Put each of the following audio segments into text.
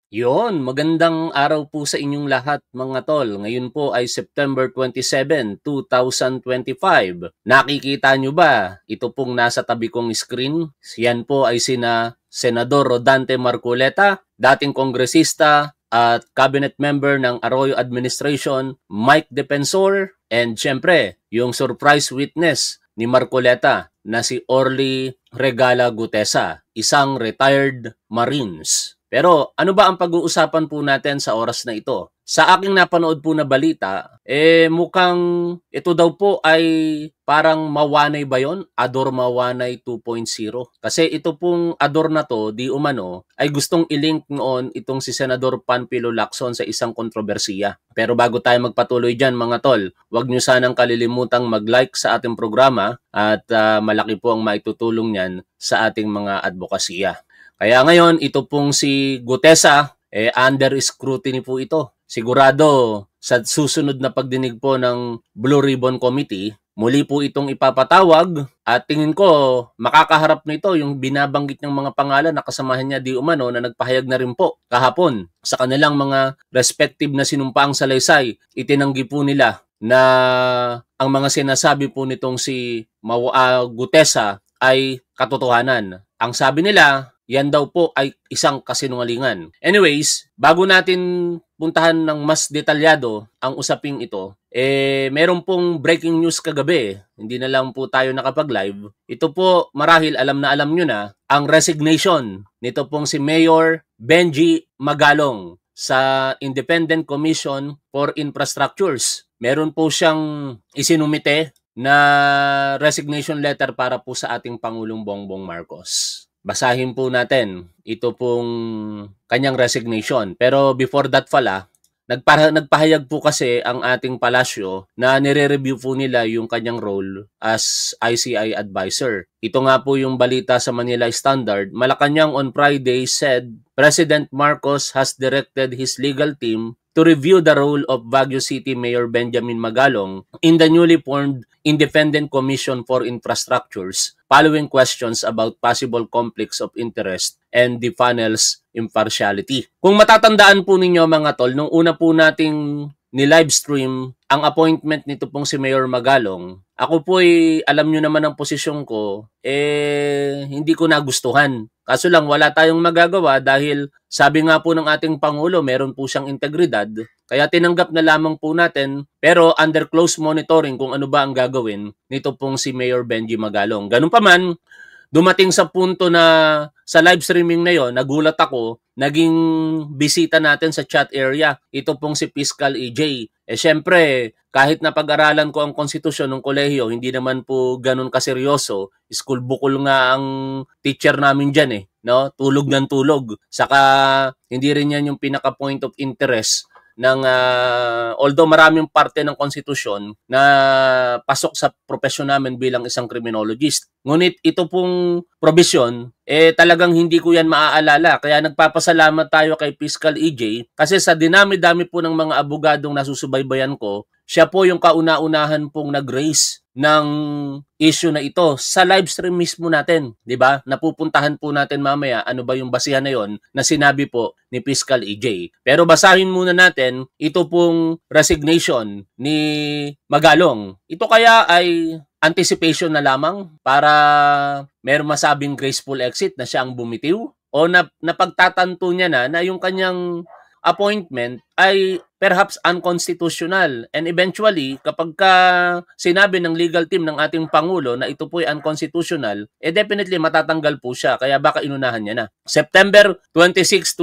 Yon, magandang araw po sa inyong lahat mga tol. Ngayon po ay September 27, 2025. Nakikita nyo ba? Ito pong nasa tabi kong screen. Yan po ay sina Senador Rodante Marcoleta, dating kongresista at cabinet member ng Arroyo Administration, Mike Defensor, and syempre, yung surprise witness ni Marcoleta na si Orly Regala Gutesa, isang retired Marines. Pero ano ba ang pag-uusapan po natin sa oras na ito? Sa aking napanood po na balita, mukhang ito daw po ay parang Mawanay ba yon? Ador Mawanay 2.0. Kasi ito pong Ador na to, di umano, ay gustong ilink noon itong si Senador Panfilo Lacson sa isang kontrobersiya. Pero bago tayo magpatuloy dyan mga tol, huwag nyo sanang kalilimutang mag-like sa ating programa at malaki po ang maitutulong niyan sa ating mga advokasya. Kaya ngayon, ito pong si Gutesa, under scrutiny po ito. Sigurado sa susunod na pagdinig po ng Blue Ribbon Committee, muli po itong ipapatawag at tingin ko makakaharap nito yung binabanggit ng mga pangalan na kasamahan niya di umano na nagpahayag na rin po kahapon sa kanilang mga respective na sinumpaang salaysay. Itinanggi po nila na ang mga sinasabi po nitong si Gutesa ay katotohanan. Ang sabi nila, yan daw po ay isang kasinungalingan. Anyways, bago natin puntahan ng mas detalyado ang usaping ito, meron pong breaking news kagabi. Hindi na lang po tayo nakapag-live. Ito po, marahil alam na alam nyo na, ang resignation nito pong si Mayor Benji Magalong sa Independent Commission for Infrastructures. Meron po siyang isinumite na resignation letter para po sa ating Pangulong Bongbong Marcos. Basahin po natin ito pong kanyang resignation. Pero before that pala, nagpahayag po kasi ang ating palasyo na nire-review po nila yung kanyang role as ICI advisor. Ito nga po yung balita sa Manila Standard. Malacanang on Friday said President Marcos has directed his legal team to review the role of Baguio City Mayor Benjamin Magalong in the newly formed Independent Commission for Infrastructures following questions about possible conflicts of interest and the panel's impartiality. Kung matatandaan po ninyo mga tol, nung una po nating ni-livestream ang appointment nito pong si Mayor Magalong, ako po ay alam nyo naman ang posisyon ko, hindi ko nagustuhan. Kaso lang wala tayong magagawa dahil sabi nga po ng ating Pangulo, meron po siyang integridad. Kaya tinanggap na lamang po natin, pero under close monitoring kung ano ba ang gagawin nito pong si Mayor Benji Magalong. Ganun pa man, dumating sa punto na sa live streaming na yon, nagulat ako, naging bisita natin sa chat area. Ito pong si Fiscal EJ. Syempre, kahit na pag-aralan ko ang konstitusyon ng kolehiyo, hindi naman po ganun kaseryoso. School bukol nga ang teacher namin dyan no? Tulog ng tulog. Saka, hindi rin yan yung pinaka-point of interest ng although maraming parte ng konstitusyon na pasok sa profesyon namin bilang isang criminologist. Ngunit ito pong provision, talagang hindi ko yan maaalala. Kaya nagpapasalamat tayo kay Fiscal EJ kasi sa dinami-dami po ng mga abogadong nasusubaybayan ko, siya po yung kauna-unahan pong nag-raise ng issue na ito sa live stream mismo natin, 'di ba? Napupuntahan po natin mamaya ano ba yung basihan na yon na sinabi po ni Fiscal EJ. Pero basahin muna natin ito pong resignation ni Magalong. Ito kaya ay anticipation na lamang para meron masabing graceful exit na siya ang bumitiw o napagtatanto niya na yung kanyang appointment ay perhaps unconstitutional. And eventually, kapag sinabi ng legal team ng ating Pangulo na ito po ay unconstitutional, definitely matatanggal po siya. Kaya baka inunahan niya na. September 26,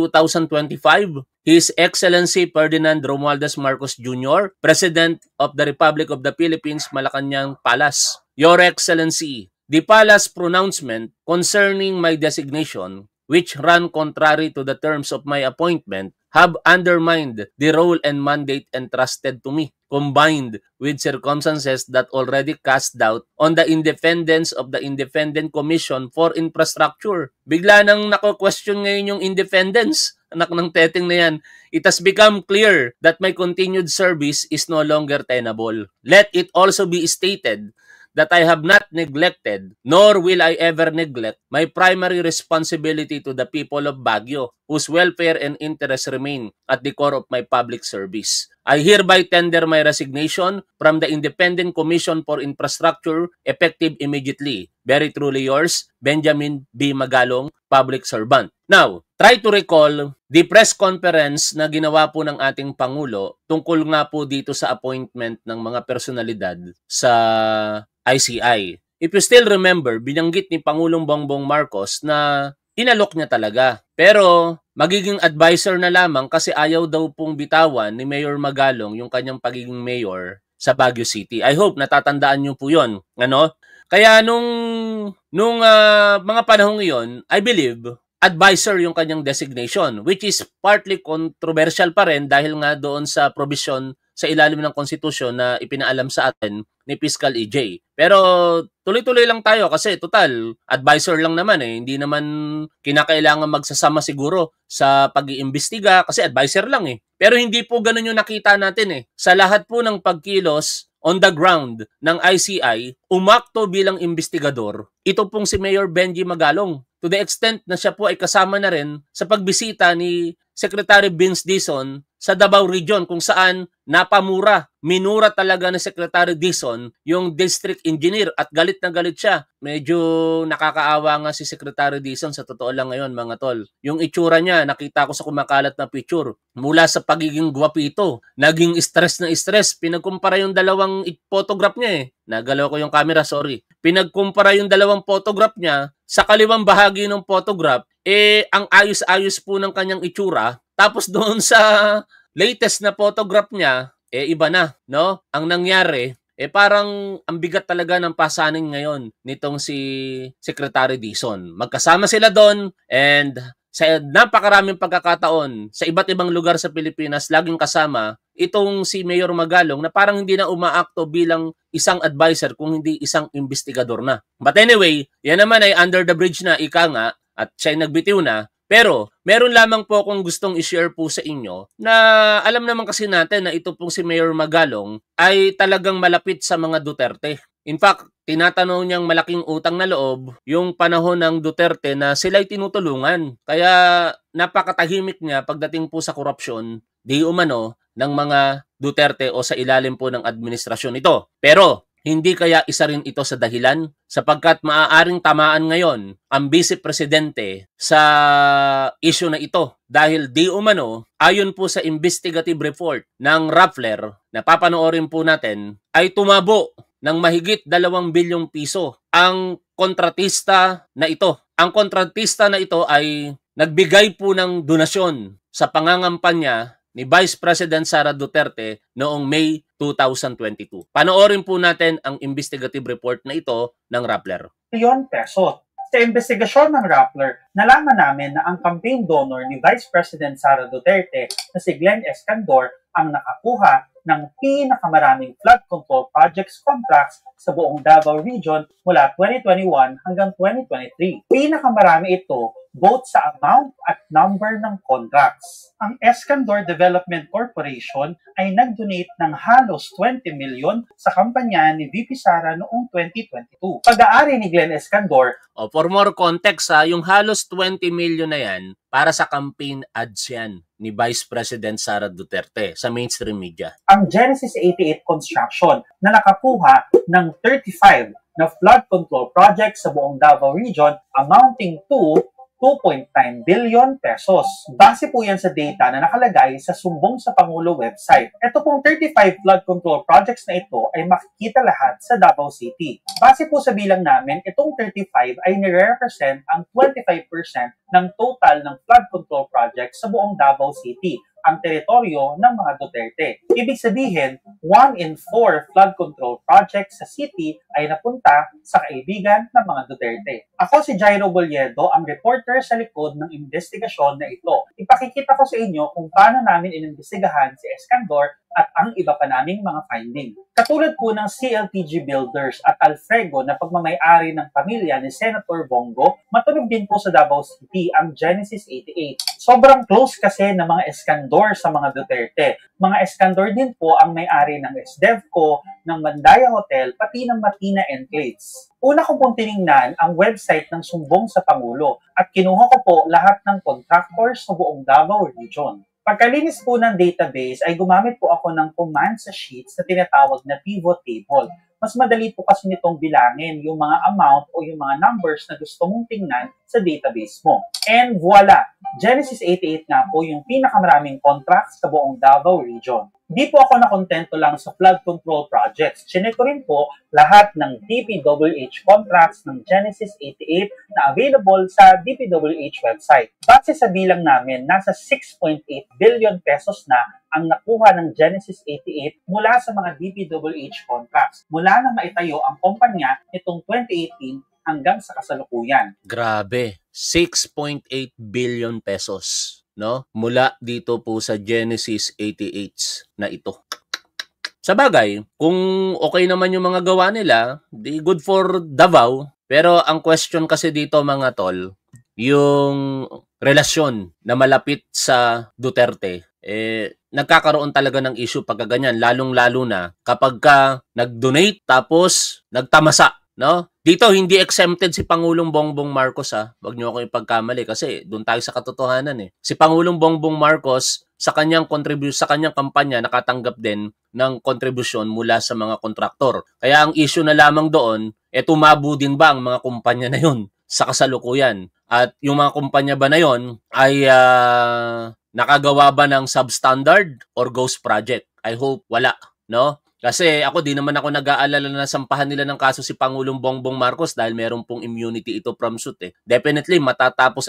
2025, His Excellency Ferdinand Romualdez Marcos Jr., President of the Republic of the Philippines, Malacanang Palace. Your Excellency, the Palace pronouncement concerning my designation, which ran contrary to the terms of my appointment, have undermined the role and mandate entrusted to me, combined with circumstances that already cast doubt on the independence of the Independent Commission for Infrastructure. Bigla nang nako-question ngayon yung independence. Anak ng teteng na yan. It has become clear that my continued service is no longer tenable. Let it also be stated that I have not neglected, nor will I ever neglect, my primary responsibility to the people of Baguio, whose welfare and interests remain at the core of my public service. I hereby tender my resignation from the Independent Commission for Infrastructure effective immediately. Very truly yours, Benjamin B. Magalong, Public Servant. Now, try to recall the press conference na ginawa po ng ating Pangulo tungkol nga po dito sa appointment ng mga personalidad sa ICI. If you still remember, binanggit ni Pangulong Bongbong Marcos na inalok niya talaga. Pero magiging advisor na lamang kasi ayaw daw pong bitawan ni Mayor Magalong yung kanyang pagiging mayor sa Baguio City. I hope natatandaan niyo po yun. Ano? Kaya nung mga panahong iyon, I believe, advisor yung kanyang designation, which is partly controversial pa rin dahil nga doon sa provision sa ilalim ng konstitusyon na ipinaalam sa atin ni Fiscal EJ. Pero tuloy-tuloy lang tayo kasi total, advisor lang naman eh. Hindi naman kinakailangan magsasama siguro sa pag-iimbestiga kasi advisor lang eh. Pero hindi po ganun yung nakita natin eh. Sa lahat po ng pagkilos on the ground ng ICI, umakto bilang investigador, ito pong si Mayor Benji Magalong. To the extent na siya po ay kasama na rin sa pagbisita ni Secretary Vince Dizon sa Davao Region kung saan napamura, minura talaga ni Secretary Dizon yung district engineer at galit na galit siya. Medyo nakakaawa nga si Secretary Dizon sa totoo lang ngayon mga tol. Yung itsura niya, nakita ko sa kumakalat na picture. Mula sa pagiging gwapito, naging stress na stress. Pinagkumpara yung dalawang photograph niya eh. Nagalaw ko yung camera, sorry. Pinagkumpara yung dalawang photograph niya. Sa kaliwang bahagi ng photograph, ang ayos-ayos po ng kanyang itsura. Tapos doon sa latest na photograph niya, iba na, no? Ang nangyari, parang ang bigat talaga ng pasanin ngayon nitong si Secretary Dizon. Magkasama sila doon and sa napakaraming pagkakataon sa iba't ibang lugar sa Pilipinas, laging kasama itong si Mayor Magalong na parang hindi na umaakto bilang isang advisor kung hindi isang investigador na. But anyway, yan naman ay under the bridge na ika nga at siya ay nagbitiw na. Pero meron lamang po akong gustong i-share po sa inyo na alam naman kasi natin na ito pong si Mayor Magalong ay talagang malapit sa mga Duterte. In fact, tinatanong niyang malaking utang na loob yung panahon ng Duterte na sila'y tinutulungan. Kaya napakatahimik niya pagdating po sa korupsyon, di umano ng mga Duterte o sa ilalim po ng administrasyon ito. Pero hindi kaya isa rin ito sa dahilan sapagkat maaaring tamaan ngayon ang Vice Presidente sa issue na ito dahil di umano ayon po sa investigative report ng Rappler na papanoorin po natin ay tumabo ng mahigit 2 bilyong piso ang kontratista na ito. Ang kontratista na ito ay nagbigay po ng donasyon sa pangangampanya ni Vice President Sara Duterte noong May 2022. Panoorin po natin ang investigative report na ito ng Rappler. Peso. Sa investigasyon ng Rappler, nalaman namin na ang campaign donor ni Vice President Sara Duterte na si Glenn Escandor ang nakakuha ng pinakamaraming flood control projects contracts sa buong Davao Region mula 2021 hanggang 2023. Pinakamarami ito both sa amount at number ng contracts. Ang Escandor Development Corporation ay nag-donate ng halos 20 million sa kampanya ni VP Sara noong 2022. Pag-aari ni Glenn Escandor. For more context, yung halos 20 million na yan para sa campaign ads yan ni Vice President Sara Duterte sa mainstream media. Ang Genesis 88 Construction na nakakuha ng 35 na flood control projects sa buong Davao Region amounting to 2.9 billion pesos. Base po yan sa data na nakalagay sa Sumbong sa Pangulo website. Ito pong 35 flood control projects na ito ay makikita lahat sa Davao City. Base po sa bilang namin, itong 35 ay nire-represent ang 25% ng total ng flood control projects sa buong Davao City, ang teritoryo ng mga Duterte. Ibig sabihin, 1 in 4 flood control projects sa city ay napunta sa kaibigan ng mga Duterte. Ako si Jairo Bolledo, ang reporter sa likod ng investigasyon na ito. Ipakikita ko sa inyo kung paano namin inimbestigahan si Escandor at ang iba pa naming mga finding. Katulad po ng CLTG Builders at Alfrego na pagmamay-ari ng pamilya ni Senator Bongo, matunog din po sa Davao City ang Genesis 88. Sobrang close kasi ng mga eskandor sa mga Duterte. Mga eskandor din po ang may-ari ng SDevco, ng Mandaya Hotel, pati ng Matina Enclaves. Una ko pong tiningnan ang website ng Sumbong sa Pangulo at kinuha ko po lahat ng contractors sa buong Davao Region. Pagkalinis po ng database ay gumamit po ako ng command sa sheets na tinatawag na pivot table. Mas madali po kasi nitong bilangin yung mga amount o yung mga numbers na gusto mong tingnan sa database mo. And voila! Genesis 88 nga po yung pinakamaraming contracts sa buong Davao Region. Di po ako nakontento lang sa flood control projects. Chinek ko rin po lahat ng DPWH contracts ng Genesis 88 na available sa DPWH website. Base sa bilang namin, nasa 6.8 billion pesos na ang nakuha ng Genesis 88 mula sa mga DPWH contracts. Mula nang maitayo ang kumpanya nitong 2018 hanggang sa kasalukuyan. Grabe, 6.8 billion pesos. No? Mula dito po sa Genesis 88 na ito. Sa bagay, kung okay naman yung mga gawa nila, di good for Davao. Pero ang question kasi dito mga tol, yung relasyon na malapit sa Duterte, nagkakaroon talaga ng issue pagka ganyan, lalong-lalo na kapag ka nag-donate tapos nagtamasa. No? Dito hindi exempted si Pangulong Bongbong Marcos ha. Wag niyo ako ipagkamali kasi doon tayo sa katotohanan eh. Si Pangulong Bongbong Marcos sa kanyang kampanya nakatanggap din ng kontribusyon mula sa mga kontraktor. Kaya ang issue na lamang doon, tumabo din ba ang mga kumpanya na 'yon sa kasalukuyan? At yung mga kumpanya ba na 'yon ay nakagawa ba ng substandard or ghost project? I hope wala, no? Kasi ako, di naman ako nag-aalala na sampahan nila ng kaso si Pangulong Bongbong Marcos dahil meron pong immunity ito from suit eh. Definitely, matatapos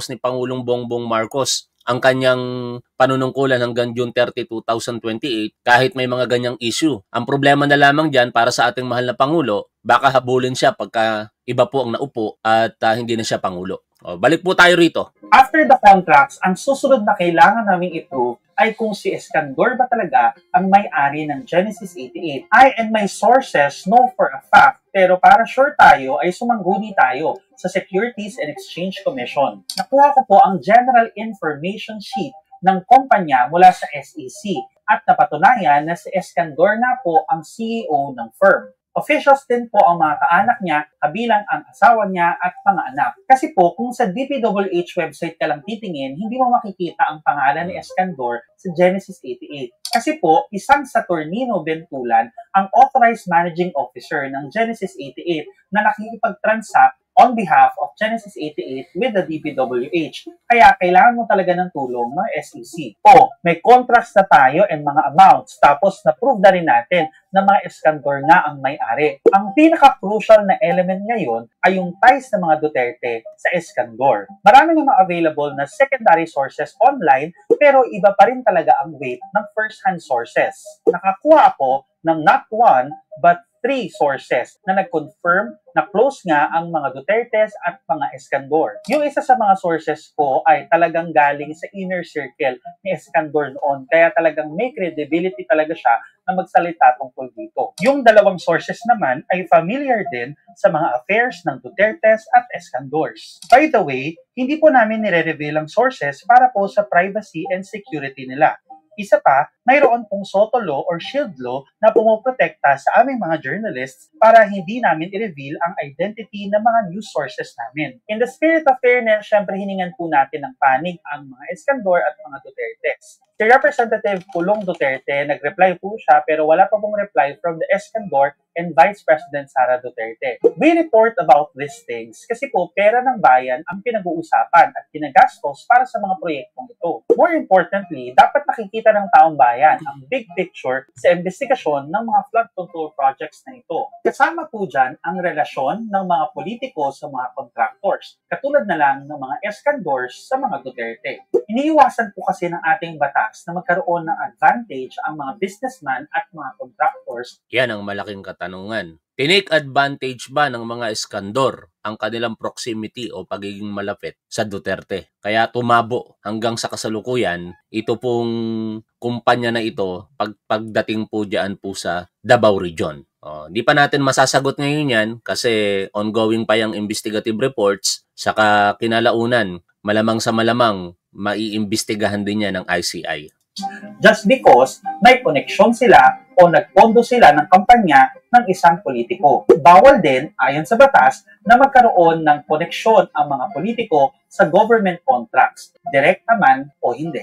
ni Pangulong Bongbong Marcos ang kanyang panunungkulan hanggang June 30, 2028 kahit may mga ganyang issue. Ang problema na lamang dyan para sa ating mahal na Pangulo, baka habulin siya pagka iba po ang naupo at hindi na siya Pangulo. Balik po tayo rito. After the contracts, ang susunod na kailangan naming i-prove ay kung si Escandor ba talaga ang may-ari ng Genesis 88. I and my sources know for a fact, pero para sure tayo ay sumangguni tayo sa Securities and Exchange Commission. Nakuha ko po ang General Information Sheet ng kumpanya mula sa SEC at napatunayan na si Escandor na po ang CEO ng firm. Officials din po ang mga kaanak niya, kabilang ang asawa niya at mga anak. Kasi po, kung sa DPWH website ka lang titingin, hindi mo makikita ang pangalan ni Escandor sa Genesis 88. Kasi po, isang Saturnino Bentulan ang authorized managing officer ng Genesis 88 na nakikipag-transact on behalf of Genesis 88 with the DPWH. Kaya kailangan mo talaga ng tulong ng SEC. May contracts na tayo and mga amounts, tapos na-prove na rin natin na mga Escandor nga ang may-ari. Ang pinaka-crucial na element ngayon ay yung ties ng mga Duterte sa Escandor. Marami namang available na secondary sources online, pero iba pa rin talaga ang weight ng first-hand sources. Nakakuha ako ng not one, but 3 sources na nag-confirm na close nga ang mga Dutertes at mga Escandor. Yung isa sa mga sources ko ay talagang galing sa inner circle ni Escandor noon, kaya talagang may credibility talaga siya na magsalita tungkol dito. Yung dalawang sources naman ay familiar din sa mga affairs ng Dutertes at Escandors. By the way, hindi po namin nire-reveal ang sources para po sa privacy and security nila. Isa pa, mayroon pong SOTO law or SHIELD law na pumoprotekta sa aming mga journalists para hindi namin i-reveal ang identity ng mga news sources namin. In the spirit of fairness, syempre hiningan po natin ng panig ang mga Escandor at mga Dutertes. Si Representative Pulong Duterte, nag-reply po siya pero wala pa pong reply from the Escandor and Vice President Sara Duterte. We report about these things kasi po pera ng bayan ang pinag-uusapan at ginagastos para sa mga proyektong ito. More importantly, dapat nakikita ng taong bayan ang big picture sa investigasyon ng mga flood control projects na ito. Kasama po dyan ang relasyon ng mga politiko sa mga contractors, katulad na lang ng mga Escandors sa mga Duterte. Iniiwasan po kasi ng ating batas na magkaroon ng advantage ang mga businessman at mga contractors. Yan ang malaking katanungan. tinake advantage ba ng mga Iskandor ang kanilang proximity o pagiging malapit sa Duterte? Kaya tumabo hanggang sa kasalukuyan ito pong kumpanya na ito pagdating po diyan po sa Davao Region. Hindi pa natin masasagot ngayon yan kasi ongoing pa yung investigative reports, saka kinalaunan malamang sa malamang maiimbestigahan din yan ng ICI. Just because may koneksyon sila o nagpondo sila ng kampanya ng isang politiko. Bawal din, ayon sa batas, na magkaroon ng koneksyon ang mga politiko sa government contracts, direkta man o hindi.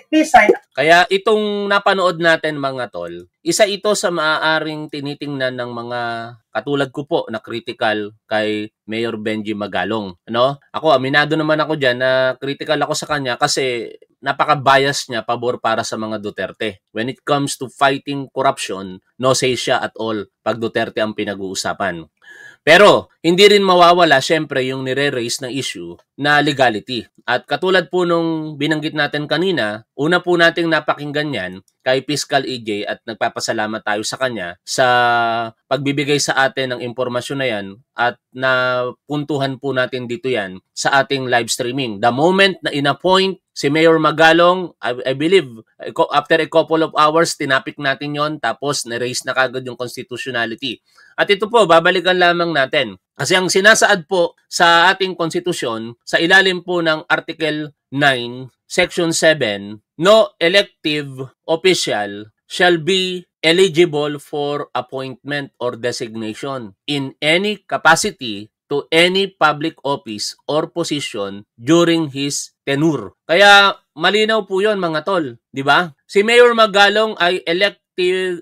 Kaya itong napanood natin mga tol, isa ito sa maaaring tinitingnan ng mga katulad ko po na critical kay Mayor Benji Magalong. Ako, aminado naman ako dyan na critical ako sa kanya kasi napaka-bias niya pabor para sa mga Duterte. When it comes to fighting corruption, no say siya at all pag Duterte ang pinag-uusapan. Pero, hindi rin mawawala syempre yung nire-raise na issue na legality. At katulad po nung binanggit natin kanina, una po nating napakinggan yan kay Fiscal EJ at nagpapasalamat tayo sa kanya sa pagbibigay sa atin ng impormasyon na yan at napuntuhan po natin dito yan sa ating live streaming. The moment na in-appoint si Mayor Magalong, I believe, after a couple of hours, tinapik natin yon tapos na-raise na kagad yung constitutionality. At ito po, babalikan lamang natin. Kasi ang sinasaad po sa ating konstitusyon, sa ilalim po ng Article 9, Section 7, no elective official shall be eligible for appointment or designation in any capacity to any public office or position during his tenure. Kaya malinaw po 'yon mga tol, di ba? Si Mayor Magalong ay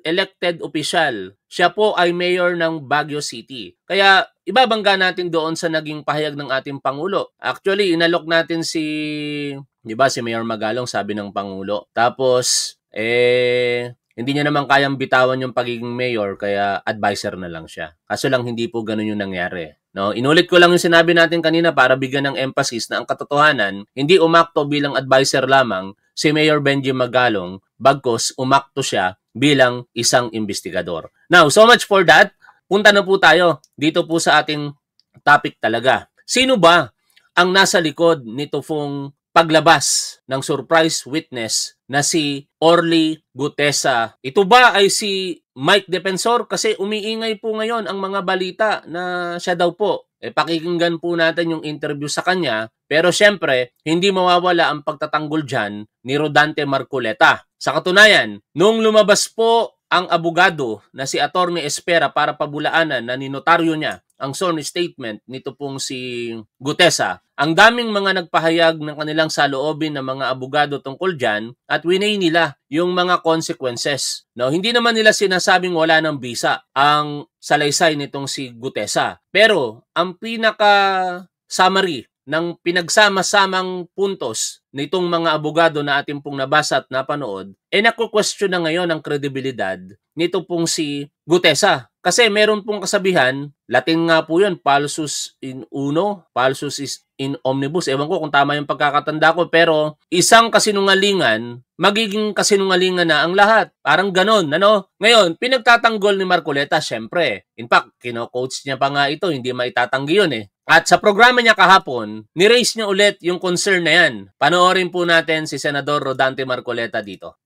elected official. Siya po ay mayor ng Baguio City. Kaya ibabangga natin doon sa naging pahayag ng ating Pangulo. Actually, inalok natin si Mayor Magalong, sabi ng Pangulo. Tapos, hindi niya naman kayang bitawan yung pagiging mayor, kaya advisor na lang siya. Kaso lang hindi po ganun yung nangyari. Inulit ko lang yung sinabi natin kanina para bigyan ng emphasis na ang katotohanan, hindi umakto bilang advisor lamang si Mayor Benji Magalong, bagkus umakto siya bilang isang investigador. Now, so much for that. Punta na po tayo dito po sa ating topic talaga. Sino ba ang nasa likod nito pong paglabas ng surprise witness na si Orly Gutesa? Ito ba ay si Mike Defensor? Kasi umiingay po ngayon ang mga balita na siya daw po. Pakikinggan po natin yung interview sa kanya. Pero syempre, hindi mawawala ang pagtatanggol dyan ni Rodante Marcoleta. Sa katunayan, nung lumabas po ang abogado na si Atty. Espera para pabulaanan na ninotaryo niya ang sworn statement nito pong si Gutesa, ang daming mga nagpahayag ng kanilang saloobin ng mga abogado tungkol dyan at winay nila yung mga consequences. Hindi naman nila sinasabing wala ng bisa ang salaysay nitong si Gutesa. Pero ang pinaka-summary ng pinagsama-samang puntos nitong mga abogado na ating pong nabasa at napanood, naku-question na ngayon ang kredibilidad nito pong si Gutesa. Kasi meron pong kasabihan, Latin nga po yun, falsus in uno, falsus is in omnibus. Ewan ko kung tama yung pagkakatanda ko, pero isang kasinungalingan, magiging kasinungalingan na ang lahat. Parang ganon, Ngayon, pinagtatanggol ni Marcoleta, syempre. In fact, kino-coach niya pa nga ito, hindi maitatanggi yun At sa programa niya kahapon, ni-raise niya ulit yung concern na yan. Panoorin po natin si Senador Rodante Marcoleta dito.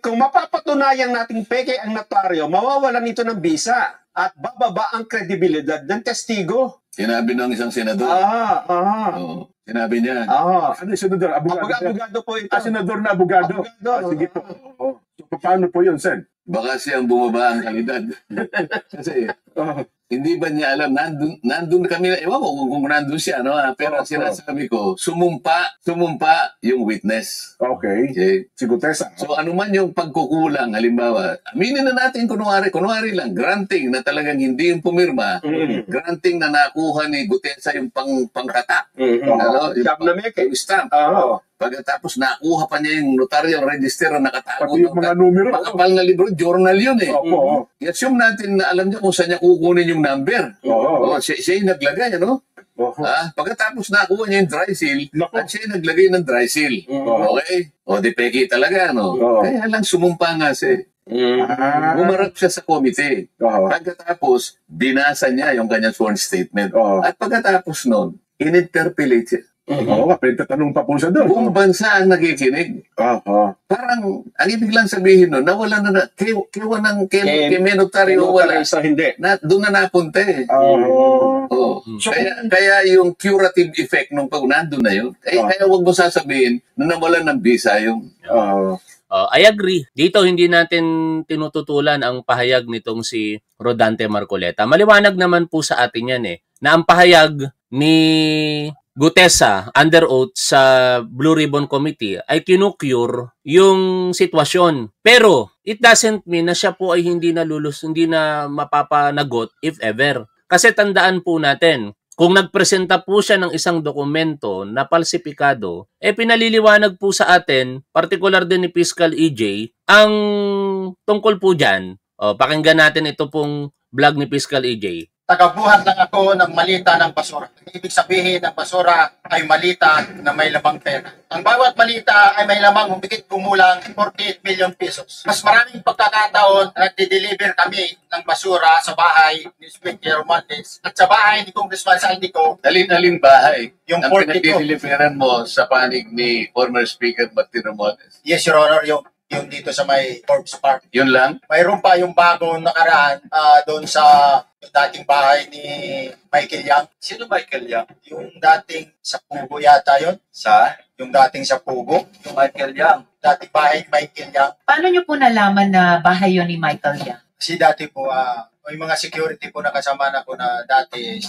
Kung mapapatunayan nating peke ang notaryo, mawawalan ito ng bisa at bababa ang kredibilidad ng testigo. Sinabi ng isang senador. Oo. Sinabi niya. Ano yung senador? Abogado po ito. Senador na abogado. Sige po. So, paano po yun, Sen? Baka siyang bumaba ang kalidad. Kasi, hindi ba niya alam, nandun kami, ewan ko kung nandun siya, pero sinasabi ko, sumumpa yung witness. Okay. Si Gutesa. So, ano man yung pagkukulang, halimbawa, aminin na natin, kunwari lang, granting na talagang hindi yung pumirma, granting na nakuha ni Gutesa yung pangkata. Stamp na meke. Yung stamp. Pagkatapos nakuha pa niya yung notaryo register na nakatago. Pati yung mga numero. Makapal na libro, journal yun eh. Opo. I-assume natin na alam niya kung saan niya kukunin yung number. Oo. Siya yung naglagay, ano? Pagkatapos nakuha niya yung dry seal, at siya yung naglagay ng dry seal. Okay? O, di peki talaga, no? Kaya lang sumumpa nga siya. Bumarap siya sa committee. Pagkatapos, binasa niya yung kanyang sworn statement. At pagkatapos nun, in-interpellate siya. Oo, pagtatanong pa po siya doon. Buong bansa ang nakikinig. Parang, ang ibig lang sabihin nun, nawala na, kay notaryo wala. Hindi. Doon na napunta eh. Kaya yung curative effect nung pag nandun na yun, kaya wag mo sasabihin na nawalan ng visa yung... I agree. Dito hindi natin tinututulan ang pahayag nitong si Rodante Marcoleta. Maliwanag naman po sa atin yan eh, na ang pahayag ni Gutesa under oath sa Blue Ribbon Committee ay kinukure yung sitwasyon. Pero it doesn't mean na siya po ay hindi na mapapanagot if ever. Kasi tandaan po natin, kung nagpresenta po siya ng isang dokumento na palsipikado, pinaliliwanag po sa atin, particular din ni Fiscal EJ, ang tungkol po dyan. Pakinggan natin ito pong vlog ni Fiscal EJ. Tagabuhat lang ako ng malita ng basura. Ibig sabihin ng basura ay malita na may lamang pera. Ang bawat malita ay may lamang humigit kumulang 48 million pesos. Mas maraming pagkakataon na nagde-deliver kami ng basura sa bahay ni Speaker Romualdez at sa bahay ni Congressman Saldico. Alin bahay? Yung ang 42. pinag-deliveran mo sa panig ni former Speaker Martin Romualdez? Yes, Your Honor, yung dito sa may Forbes Park. Yun lang? Mayroon pa yung bagong nakaraan doon sa dating bahay ni Michael Yang. Sino Michael Yang? Yung dating sa Pugo yata yun. Yung dating sa Pugo. Yung Michael Yang. Dating bahay ni Michael Yang. Paano nyo po nalaman na bahay yun ni Michael Yang? Kasi dati po, may mga security po na kasama na ko na dati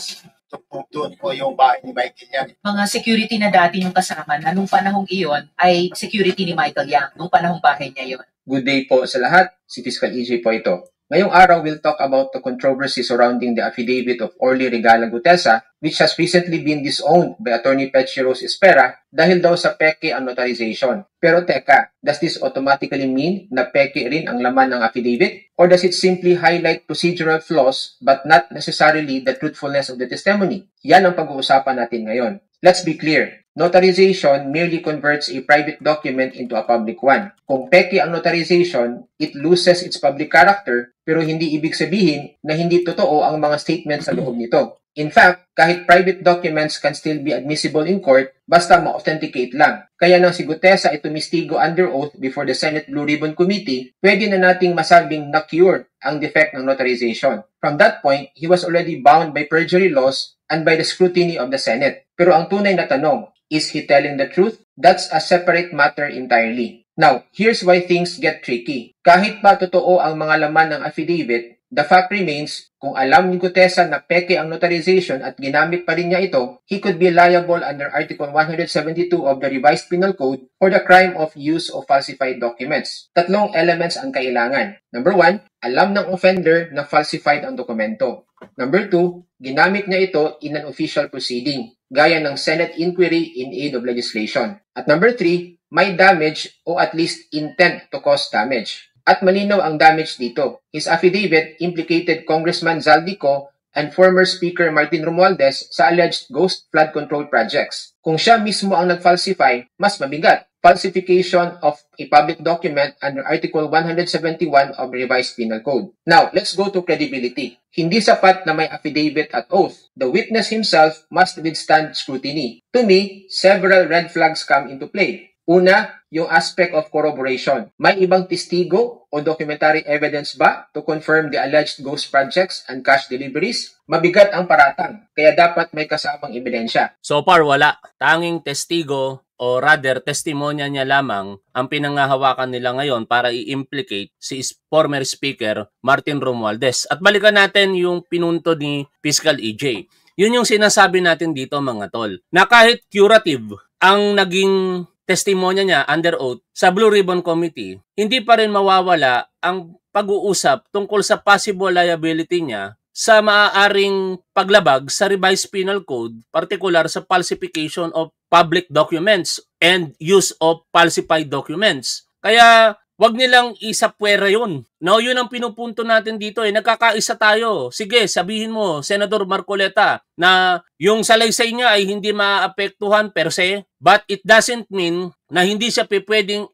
doon po yung bahay ni Michael Yang. Mga security na dati yung kasama na nung panahong iyon ay security ni Michael Yang, nung panahong bahay niya yun. Good day po sa lahat. Si Fiscal EJ po ito. Ngayong araw, we'll talk about the controversy surrounding the affidavit of Orly Regala Gutesa, which has recently been disowned by Attorney Petchy Rose Espera dahil daw sa peke ang notarization. Pero teka, does this automatically mean na peke rin ang laman ng affidavit? Or does it simply highlight procedural flaws but not necessarily the truthfulness of the testimony? Yan ang pag-uusapan natin ngayon. Let's be clear. Notarization merely converts a private document into a public one. Kung peke ang notarization, it loses its public character, pero hindi ibig sabihin na hindi totoo ang mga statements sa loob nito. In fact, kahit private documents can still be admissible in court basta ma-authenticate lang. Kaya nang si Gutesa ay tumistigo under oath before the Senate Blue Ribbon Committee, pwede na nating masabing na-cure ang defect ng notarization. From that point, he was already bound by perjury laws and by the scrutiny of the Senate. Pero ang tunay na tanong, is he telling the truth? That's a separate matter entirely. Now, here's why things get tricky. Kahit pa totoo ang mga laman ng affidavit, the fact remains, kung alam ni Gutesa na peke ang notarization at ginamit pa rin niya ito, he could be liable under Article 172 of the Revised Penal Code for the crime of use of falsified documents. Tatlong elements ang kailangan. Number 1, alam ng offender na falsified ang dokumento. Number 2, ginamit niya ito in an official proceeding, gaya ng Senate inquiry in aid of legislation. At number 3, may damage o at least intent to cause damage. At malinaw ang damage dito. His affidavit implicated Congressman Zaldico and former Speaker Martin Romualdez sa alleged ghost flood control projects. Kung siya mismo ang nag-falsify, mas mabigat. Falsification of a public document under Article 171 of the Revised Penal Code. Now, let's go to credibility. Hindi sapat na may affidavit at oath. The witness himself must withstand scrutiny. To me, several red flags come into play. Una, yung aspect of corroboration. May ibang testigo o documentary evidence ba to confirm the alleged ghost projects and cash deliveries? Mabigat ang paratang, kaya dapat may kasamang ebidensya. So far, wala. Tanging testigo o rather testimonya niya lamang ang pinangahawakan nila ngayon para i-implicate si former Speaker Martin Romualdez. At balikan natin yung pinunto ni Fiscal EJ. Yun yung sinasabi natin dito mga tol, na kahit curative ang naging testimonya niya under oath sa Blue Ribbon Committee, hindi pa rin mawawala ang pag-uusap tungkol sa possible liability niya sa maaaring paglabag sa Revised Penal Code, particular sa falsification of public documents and use of falsified documents. Kaya wag nilang isapwera yun. No, yun ang pinupunto natin dito eh. Nagkakaisa tayo. Sige, sabihin mo, Senador Marcoleta, na yung salaysay niya ay hindi maapektuhan per se, but it doesn't mean na hindi siya pwedeng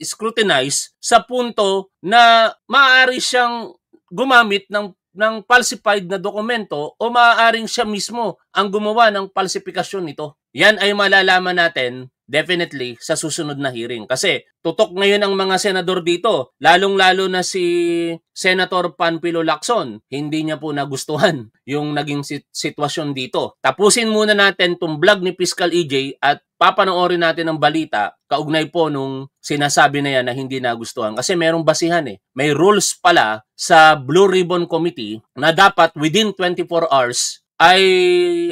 scrutinize sa punto na maaari siyang gumamit ng falsified na dokumento o maaaring siya mismo ang gumawa ng falsifikasyon nito. Yan ay malalaman natin definitely sa susunod na hearing. Kasi tutok ngayon ang mga senador dito, lalong-lalo na si Senator Panfilo Lacson. Hindi niya po nagustuhan yung naging sitwasyon dito. Tapusin muna natin itong vlog ni Fiscal EJ at papanoorin natin ang balita kaugnay po nung sinasabi na yan na hindi nagustuhan. Kasi merong basihan eh. May rules pala sa Blue Ribbon Committee na dapat within 24 hours ay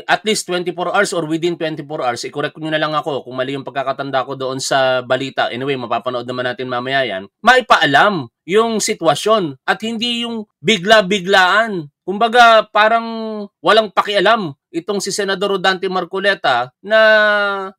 at least 24 hours or within 24 hours, i-correct nyo na lang ako kung mali yung pagkakatanda ko doon sa balita. Anyway, mapapanood naman natin mamaya yan. Maipaalam yung sitwasyon at hindi yung bigla-biglaan. Kumbaga, parang walang pakialam itong si Senador Rodante Marcoleta na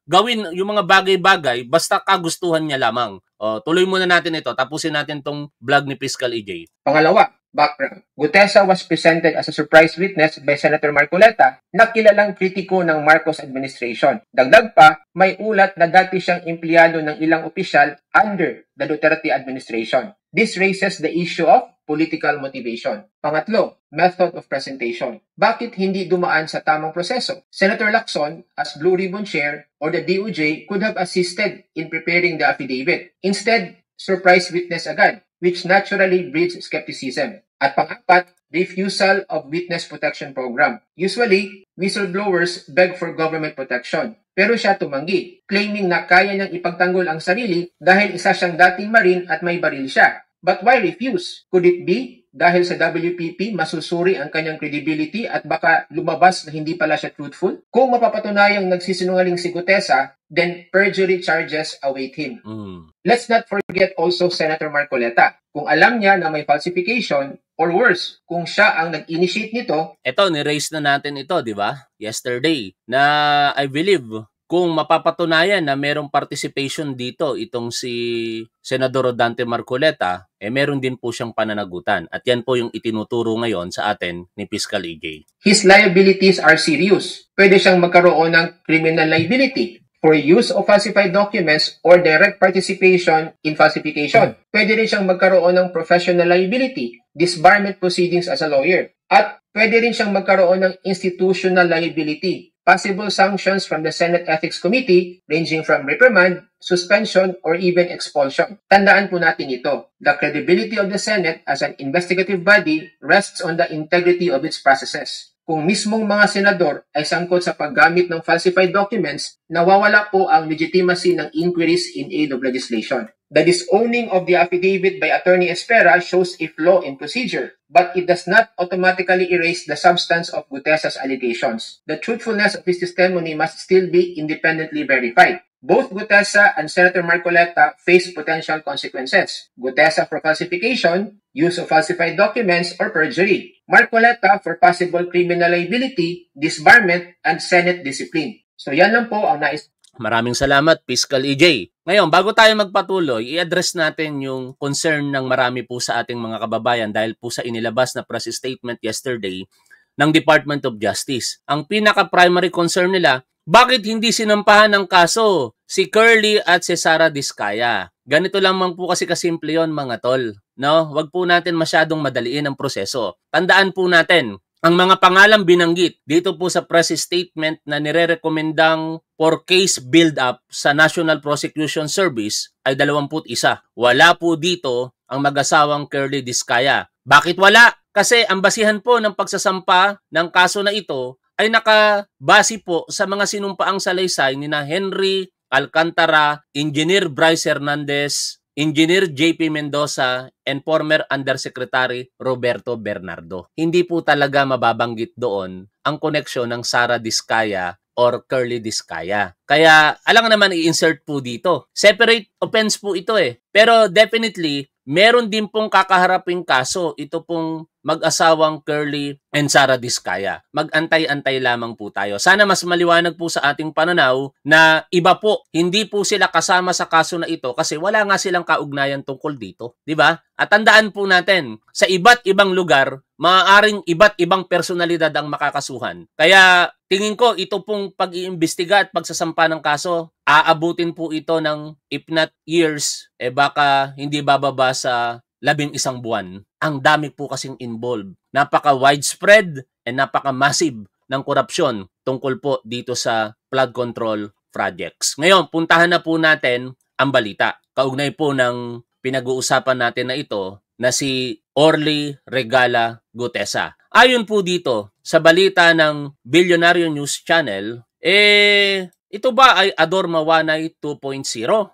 gawin yung mga bagay-bagay basta kagustuhan niya lamang. O, tuloy muna natin ito. Tapusin natin tong vlog ni Fiscal EJ. Pangalawa, background. Gutesa was presented as a surprise witness by Senator Marcoleta na kilalang kritiko ng Marcos administration. Dagdag pa, may ulat na dati siyang empleyado ng ilang opisyal under the Duterte administration. This raises the issue of political motivation. Pangatlo, method of presentation. Bakit hindi dumaan sa tamang proseso? Senator Lacson, as Blue Ribbon Chair or the DOJ, could have assisted in preparing the affidavit. Instead, surprise witness agad, which naturally breeds skepticism. At pang-apat, refusal of witness protection program. Usually, whistleblowers beg for government protection. Pero siya tumanggi, claiming na kaya niyang ipagtanggol ang sarili dahil isa siyang dating Marine at may baril siya. But why refuse? Could it be dahil sa WPP masusuri ang kanyang credibility at baka lumabas na hindi pala siya truthful? Kung mapapatunayang nagsisinungaling si Gutesa, then perjury charges await him. Let's not forget also Senator Marcoleta. Kung alam niya na may falsification, or worse, kung siya ang nag-initiate nito. Ito, ni-raise na natin ito, di ba? Yesterday, na I believe kung mapapatunayan na merong participation dito itong si Senador Rodante Marcoleta, meron din po siyang pananagutan. At yan po yung itinuturo ngayon sa atin ni Fiscal EJ. His liabilities are serious. Pwede siyang magkaroon ng criminal liability for use of falsified documents or direct participation in falsification. Pwede rin siyang magkaroon ng professional liability, disbarment proceedings as a lawyer. At pwede rin siyang magkaroon ng institutional liability, possible sanctions from the Senate Ethics Committee ranging from reprimand, suspension, or even expulsion. Tandaan po natin ito. The credibility of the Senate as an investigative body rests on the integrity of its processes. Kung mismong mga senador ay sangkot sa paggamit ng falsified documents, nawawala po ang legitimacy ng inquiries in aid of legislation. The disowning of the affidavit by Attorney Espera shows a flaw in procedure, but it does not automatically erase the substance of Gutesa's allegations. The truthfulness of his testimony must still be independently verified. Both Gutesa and Senator Marcoleta face potential consequences. Gutesa for falsification, use of falsified documents, or perjury. Marcoleta for possible criminal liability, disbarment, and Senate discipline. So yan lang po ang nais. Maraming salamat, Fiscal EJ. Ngayon, bago tayo magpatuloy, i-address natin yung concern ng marami po sa ating mga kababayan dahil po sa inilabas na press statement yesterday ng Department of Justice. Ang pinaka-primary concern nila, bakit hindi sinampahan ng kaso si Curly at si Sara Diskaya? Ganito lamang po kasi kasimple yun, mga tol. No? Wag po natin masyadong madaliin ang proseso. Tandaan po natin, ang mga pangalang binanggit dito po sa press statement na nire-rekomendang for case build-up sa National Prosecution Service ay 21. Wala po dito ang mag-asawang Curly Diskaya. Bakit wala? Kasi ang basihan po ng pagsasampa ng kaso na ito ay nakabase po sa mga sinumpaang salaysay ni na Henry Alcantara, Engineer Bryce Hernandez, Engineer JP Mendoza, and former Undersecretary Roberto Bernardo. Hindi po talaga mababanggit doon ang koneksyon ng Sara Diskaya or Curly Diskaya. Kaya alang naman i-insert po dito. Separate offense po ito eh. Pero definitely, meron din pong kakaharaping kaso ito pong mag-asawang Curly and Sara Diskaya. Mag-antay-antay lamang po tayo. Sana mas maliwanag po sa ating pananaw na iba po, hindi po sila kasama sa kaso na ito kasi wala nga silang kaugnayan tungkol dito. Di ba? At tandaan po natin, sa iba't ibang lugar, maaaring iba't ibang personalidad ang makakasuhan. Kaya tingin ko ito pong pag-iimbestiga at pagsasampa ng kaso, aabutin po ito ng if not years, baka hindi bababa sa 11 buwan. Ang dami po kasing involved. Napaka-widespread and napaka-massive ng korupsyon tungkol po dito sa flood control projects. Ngayon, puntahan na po natin ang balita. Kaugnay po ng pinag-uusapan natin na ito na si Orly Regala Gutesa. Ayon po dito sa balita ng Billionaire News Channel, ito ba ay Ador Mawanay 2.0?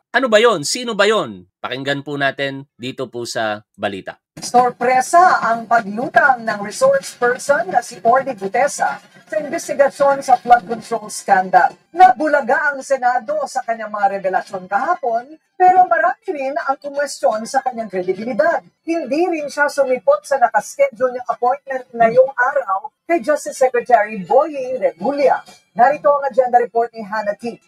Ano ba yon? Sino ba yon? Pakinggan po natin dito po sa balita. Sorpresa ang paglutang ng resource person na si Orly Gutesa sa investigasyon sa flood control scandal. Nabulaga ang Senado sa kanyang mga revelasyon kahapon, pero marami rin ang kumwestiyon sa kanyang kredibilidad. Hindi rin siya sumipot sa nakaschedule niyang appointment ngayong araw kay Justice Secretary Boying Remulla. Narito ang agenda report ni Hannah T.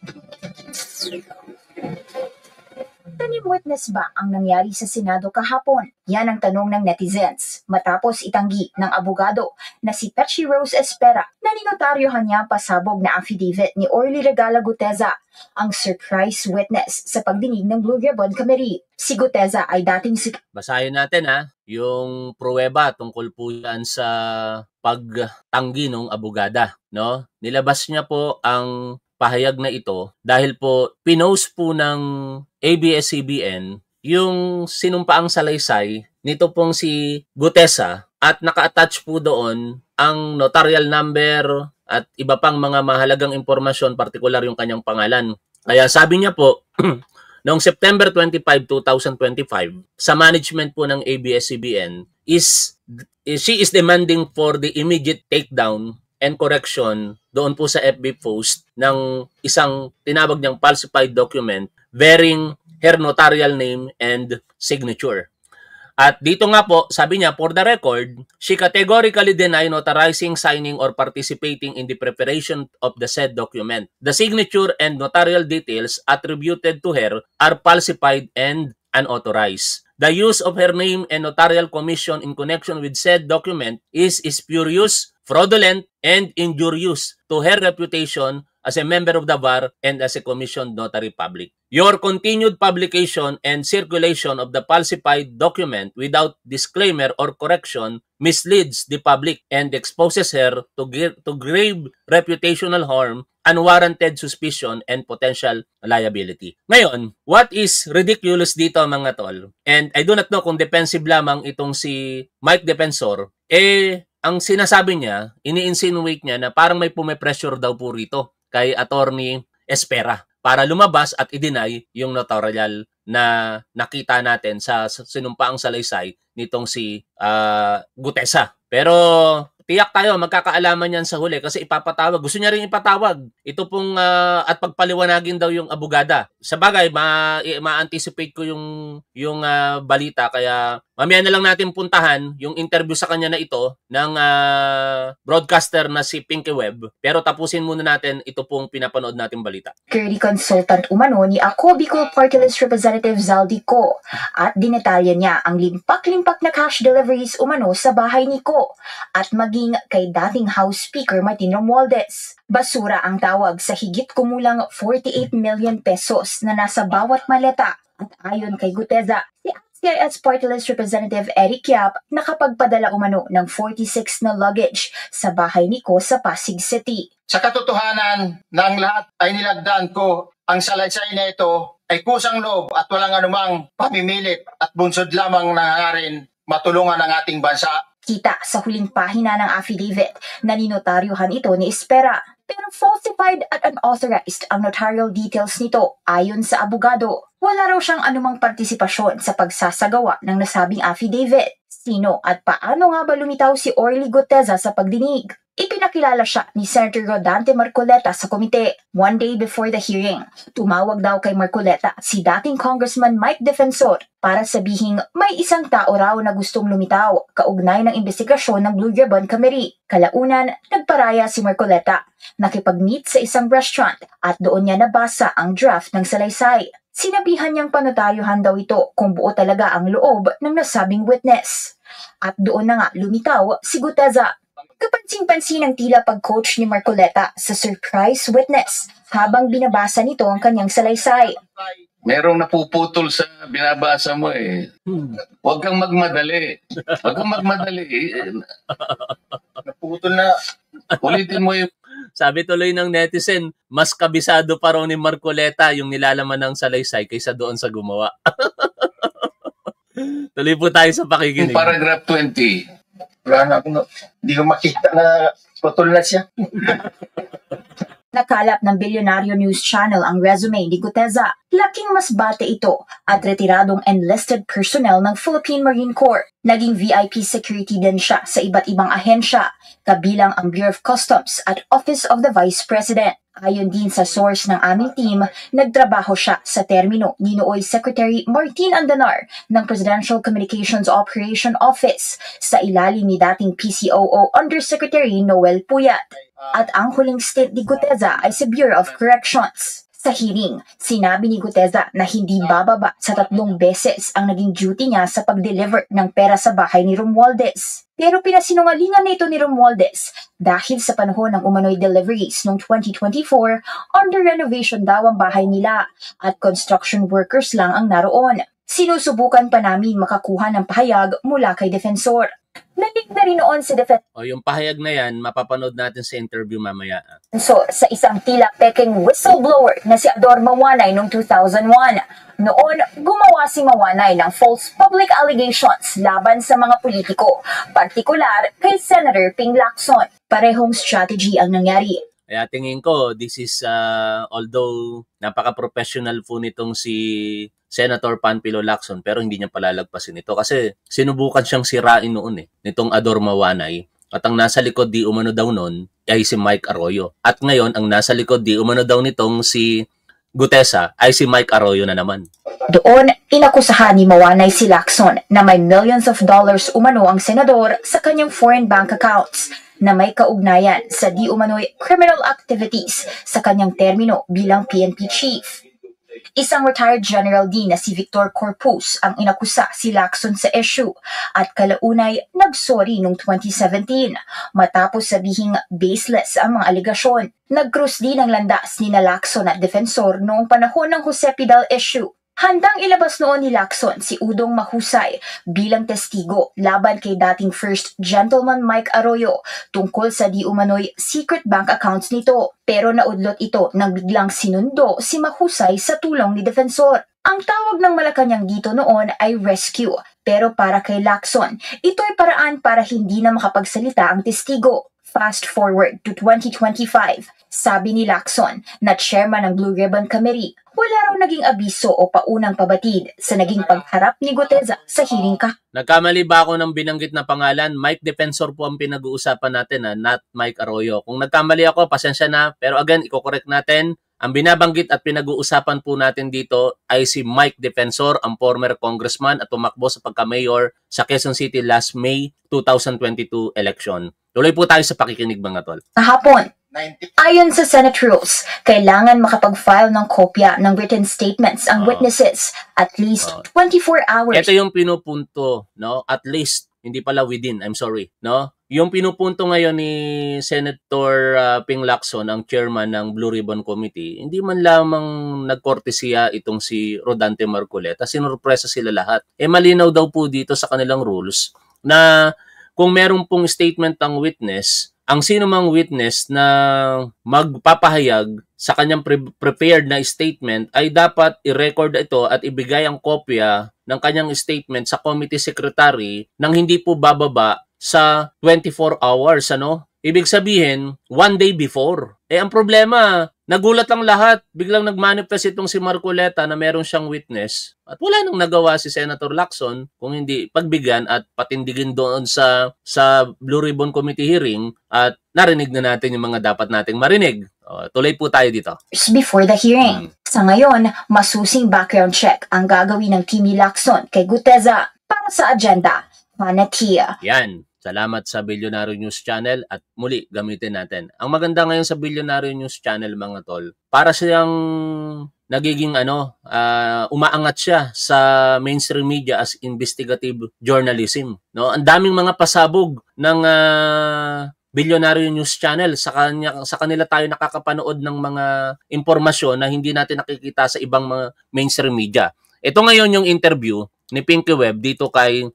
Tanim witness ba ang nangyari sa Senado kahapon? Yan ang tanong ng netizens matapos itanggi ng abogado na si Petchy Rose Espera na ninotaryohan niya pasabog na affidavit ni Orly Regala Gutesa, ang surprise witness sa pagdinig ng Blue Ribbon Committee. Si Gutesa ay dating Basahin natin yung pruweba tungkol po yan sa pagtanggi ng abogada. No? Nilabas niya po ang pahayag na ito dahil po pinost po ng ABS-CBN yung sinumpaang salaysay nito pong si Gutesa at naka-attach po doon ang notarial number at iba pang mga mahalagang impormasyon, partikular yung kanyang pangalan. Kaya sabi niya po, noong September 25, 2025, sa management po ng ABS-CBN, she is demanding for the immediate takedown and correction doon po sa FB post ng isang tinawag niyang falsified document bearing her notarial name and signature. At dito nga po, sabi niya, for the record, she categorically denied notarizing, signing, or participating in the preparation of the said document. The signature and notarial details attributed to her are falsified and unauthorized. The use of her name and notarial commission in connection with said document is spurious, fraudulent, and injurious to her reputation as a member of the bar and as a commissioned notary public. Your continued publication and circulation of the falsified document without disclaimer or correction misleads the public and exposes her to grave reputational harm, unwarranted suspicion, and potential liability. Ngayon, what is ridiculous dito mga tol, and I do not know kung defensive lamang itong si Mike Defensor, ang sinasabi niya, ini-insinuate niya na parang may pume-pressure daw po rito kay Attorney Espera para lumabas at i-deny yung notarial na nakita natin sa sinumpaang salaysay nitong si Gutesa. Pero tiyak tayo, magkakaalaman yan sa huli kasi ipapatawag. Gusto niya rin ipatawag. Ito pong at pagpaliwanagin daw yung abogada. Sa bagay, ma-anticipate ko yung balita kaya mamaya na lang natin puntahan yung interview sa kanya na ito ng broadcaster na si Pinky Webb. Pero tapusin muna natin ito pong pinapanood natin balita. Security consultant umano ni Ako Bicol Party List Representative Zaldi Ko at dinetalya niya ang limpak-limpak na cash deliveries umano sa bahay ni Ko at maging kay dating House Speaker Martin Romualdez. Basura ang tawag sa higit kumulang 48 million pesos na nasa bawat maleta. At ayon kay Gutesa, si CIS Party List Representative Eric Yap nakapagpadala umano ng 46 na luggage sa bahay ni Ko sa Pasig City. Sa katotohanan na ang lahat ay nilagdaan ko, ang salaysay na ito ay kusang loob at walang anumang pamimilit at bunsod lamang nangangarin matulungan ang ating bansa. Kita sa huling pahina ng affidavit na ninotaryuhan ito ni Espera. Pero falsified at unauthorized ang notarial details nito ayon sa abogado. Wala raw siyang anumang partisipasyon sa pagsasagawa ng nasabing affidavit. Sino at paano nga ba lumitaw si Orly Gutesa sa pagdinig? Ipinakilala siya ni Senator Rodante Marcoleta sa komite. One day before the hearing, tumawag daw kay Marcoleta si dating Congressman Mike Defensor para sabihing may isang tao raw na gustong lumitaw kaugnay ng investigasyon ng Blue Ribbon Committee. Kalaunan, nagparaya si Marcoleta, nakipag-meet sa isang restaurant at doon niya nabasa ang draft ng salaysay. Sinabihan niyang panotaryuhan daw ito kung buo talaga ang loob ng nasabing witness. At doon na nga lumitaw si Guteza. Kapansin-pansin ang tila pag-coach ni Marcoleta sa surprise witness habang binabasa nito ang kanyang salaysay. Merong napuputol sa binabasa mo eh. Huwag kang magmadali. Huwag kang magmadali. Naputol na. Ulitin mo yung... Sabi tuloy ng netizen, mas kabisado pa raw ni Marcoleta yung nilalaman ng salaysay kaysa doon sa gumawa. Tuloy po tayo sa pakikinig. Paragraph 20. Wala na akong, hindi ko makita na putol na siya. Nakalap ng Bilyonaryo News Channel ang resume ni Guteza. Laking mas bate ito at retiradong enlisted personnel ng Philippine Marine Corps. Naging VIP security din siya sa iba't ibang ahensya, kabilang ang Bureau of Customs at Office of the Vice President. Ayon din sa source ng aming team, nagtrabaho siya sa termino ni nooy Secretary Martin Andanar ng Presidential Communications Operation Office sa ilalim ni dating PCOO Undersecretary Noel Puyat. At ang huling stint ni Guteza ay sa Bureau of Corrections. Sa hearing, sinabi ni Guteza na hindi bababa sa 3 beses ang naging duty niya sa pag-deliver ng pera sa bahay ni Romualdez. Pero pinasinungalingan na ito ni Romualdez dahil sa panahon ng umano'y deliveries noong 2024, under renovation daw ang bahay nila at construction workers lang ang naroon. Sinusubukan pa namin makakuha ng pahayag mula kay Defensor. Naging na rin noon si O yung pahayag na yan, mapapanood natin sa interview mamaya. Defensor sa isang tila peking whistleblower na si Ador Mawanay noong 2001. Noon, gumawa si Mawanay ng false public allegations laban sa mga politiko, partikular kay Senator Ping Lacson. Parehong strategy ang nangyari. Kaya tingin ko, this is, although napaka-professional po nitong si Senator Panfilo Lacson, pero hindi niya palalagpasin ito kasi sinubukan siyang sirain noon nitong Ador Mawanay. At ang nasa likod di umano daw noon ay si Mike Arroyo. At ngayon, ang nasa likod di umano daw nitong si Guteza ay si Mike Arroyo na naman. Doon, inakusahan ni Mawanay si Lacson na may millions of dollars umano ang senador sa kanyang foreign bank accounts na may kaugnayan sa di umano'y criminal activities sa kanyang termino bilang PNP chief. Isang retired general din na si Victor Corpus ang inakusa si Lacson sa issue at kalaunay nagsorry noong 2017 matapos sabihing baseless ang mga alegasyon. Nag-cruise din ang landas ni Lacson at Defensor noong panahon ng Jose Pidal issue. Handang ilabas noon ni Lacson si Udong Mahusay bilang testigo laban kay dating First Gentleman Mike Arroyo tungkol sa di umano'y secret bank accounts nito. Pero naudlot ito nang biglang sinundo si Mahusay sa tulong ni Defensor. Ang tawag ng Malacanang dito noon ay rescue, pero para kay Lacson, ito'y paraan para hindi na makapagsalita ang testigo. Fast forward to 2025, sabi ni Lacson na chairman ng Blue Ribbon Committee, wala raw naging abiso o paunang pabatid sa naging pagharap ni Guteza sa hearing ka. Nagkamali ba ako ng binanggit na pangalan? Mike Defensor po ang pinag-uusapan natin, not Mike Arroyo. Kung nagkamali ako, pasensya na. Pero again, i-correct natin. Ang binabanggit at pinag-uusapan po natin dito ay si Mike Defensor, ang former congressman at tumakbo sa pagka-mayor sa Quezon City last May 2022 election. Tuloy po tayo sa pakikinig mga tol. Kahapon, ayon sa Senate rules, kailangan makapag-file ng kopya ng written statements ang witnesses at least 24 hours. Ito yung pinupunto, no? At least, hindi pala within, I'm sorry, no? Yung pinupunto ngayon ni Senator Ping Lacson, ang chairman ng Blue Ribbon Committee, hindi man lamang nagkortesiya itong si Rodante Marcoleta, sinurpresa sila lahat. Malinaw daw po dito sa kanilang rules na kung meron pong statement ang witness, ang sino mang witness na magpapahayag sa kanyang prepared na statement ay dapat i-record ito at ibigay ang kopya ng kanyang statement sa committee secretary nang hindi po bababa sa 24 hours, ano? Ibig sabihin, one day before. Ang problema, nagulat lang lahat. Biglang nagmanifest itong si Marcoleta na meron siyang witness. At wala nang nagawa si Senator Lacson kung hindi pagbigyan at patindigin doon sa Blue Ribbon Committee hearing at narinig na natin yung mga dapat nating marinig. Tuloy po tayo dito. Before the hearing. Sa ngayon, masusing background check ang gagawin ng Team ni Lacson kay Guteza para sa agenda. Panatia. Yan. Salamat sa Billionaire News Channel at muli gamitin natin. Ang maganda ngayon sa Billionaire News Channel mga tol, para siyang nagiging umaangat siya sa mainstream media as investigative journalism. No? Ang daming mga pasabog ng Billionaire News Channel. Sa kanila tayo nakakapanood ng mga impormasyon na hindi natin nakikita sa ibang mga mainstream media. Ito ngayon yung interview ni Pinky Webb dito kay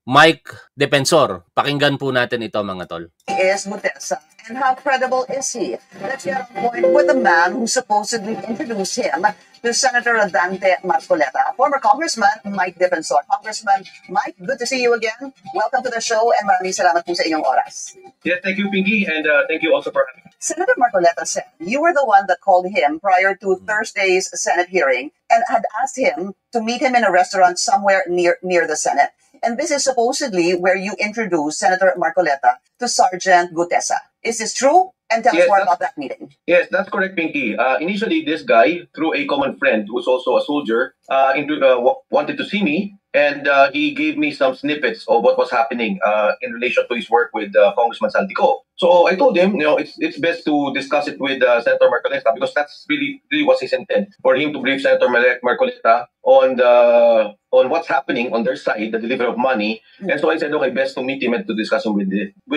Mike Defensor. Pakinggan po natin ito mga tol. Is Gutesa, and how credible is he that he had a point with the man who supposedly introduced him to Senator Dante Marcoleta, former Congressman Mike Defensor. Congressman Mike, good to see you again. Welcome to the show and maraming salamat po sa inyong oras. Yes, thank you, Pinky, and thank you also for having me. Senator Marcoleta said you were the one that called him prior to Thursday's Senate hearing and had asked him to meet him in a restaurant somewhere near the Senate. And this is supposedly where you introduced Senator Marcoleta to Sergeant Gutesa. Is this true? And tell us more about that meeting. Yes, that's correct, Pinky. Initially, this guy, through a common friend who's also a soldier, wanted to see me, and he gave me some snippets of what was happening in relation to his work with Congressman Saldico. So I told him, it's best to discuss it with Senator Marcoleta because that's really was his intent, for him to brief Senator Marcoleta on what's happening on their side, the delivery of money. And so I said, okay, best to meet him and to discuss with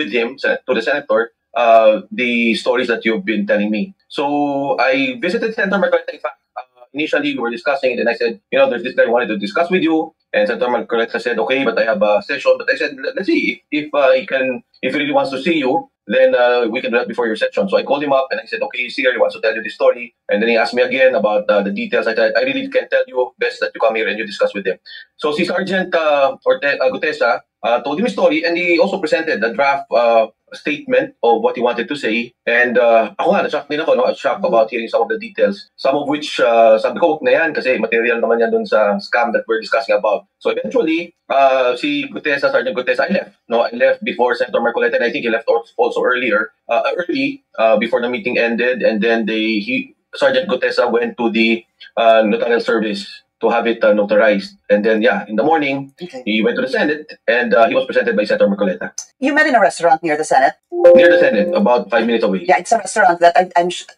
him, to the senator, the stories that you've been telling me. So I visited Senator Marcoleta. In fact, initially we were discussing it, and I said, there's this guy I wanted to discuss with you. And Senator Marcoleta said, okay, but I have a session. But I said, let's see if he really wants to see you, then we can do that before your session. So I called him up and I said, okay, he's here, he wants to tell you this story. And then he asked me again about the details. I said, I really can't tell you, best that you come here and you discuss with him. So si Sergeant Gutesa told him his story, and he also presented a draft statement of what he wanted to say. And ako nga, na-shock din ako, shocked about hearing some of the details. Some of which, sabi ko, huwag na yan kasi material naman yan dun sa scam that we're discussing about. So eventually, si Gutesa, Sergeant Gutesa, I left before Senator Marcoleta, and I think he left also early before the meeting ended. And then Sergeant Gutesa went to the notarial service to have it notarized. And then, in the morning, he went to the Senate, and he was presented by Senator Marcoleta. You met in a restaurant near the Senate? Near the Senate, about 5 minutes away. Yeah, it's a restaurant that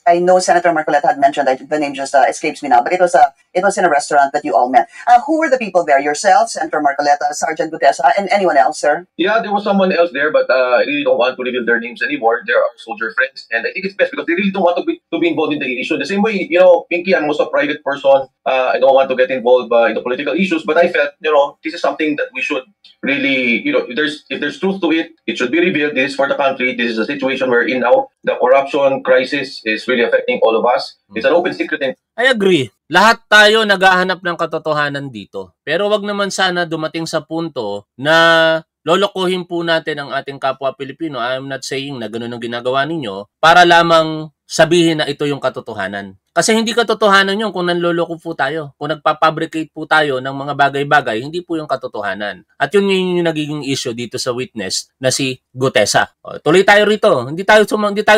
I know Senator Marcoleta had mentioned. The name just escapes me now, but it was in a restaurant that you all met. Who were the people there? Yourself, Senator Marcoleta, Sergeant Gutesa, and anyone else, sir? Yeah, there was someone else there, but I really don't want to reveal their names anymore. They're our soldier friends, and I think it's best because they really don't want to be involved in the issue. The same way, Pinky, I'm also a private person. I don't want to get involved in the political issues, but I felt, this is something that we should really, if there's truth to it, it should be revealed. This is for the country. This is a situation we're in now. The corruption crisis is really affecting all of us. It's an open secret. I agree. Lahat tayo naghahanap ng katotohanan dito. Pero wag naman sana dumating sa punto na lolokohin po natin ang ating kapwa Pilipino. I'm not saying na ganun ang ginagawa ninyo para lamang sabihin na ito yung katotohanan. Kasi hindi katotohanan yun kung nanloloko po tayo. Kung nagpapabricate po tayo ng mga bagay-bagay, hindi po yung katotohanan. At yun yung nagiging issue dito sa witness na si Gutesa. Tuloy tayo rito. Hindi tayo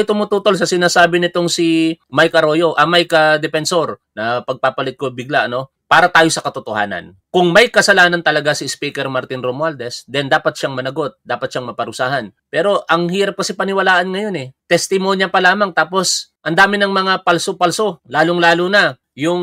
tumututol sa sinasabi nitong si Mike Arroyo, Mike Defensor, na pagpapalit ko bigla, para tayo sa katotohanan. Kung may kasalanan talaga si Speaker Martin Romualdez, then dapat siyang managot, dapat siyang maparusahan. Pero ang hirap kasi paniwalaan ngayon Testimonya pa lamang, tapos ang dami ng mga palso-palso, lalong-lalo na yung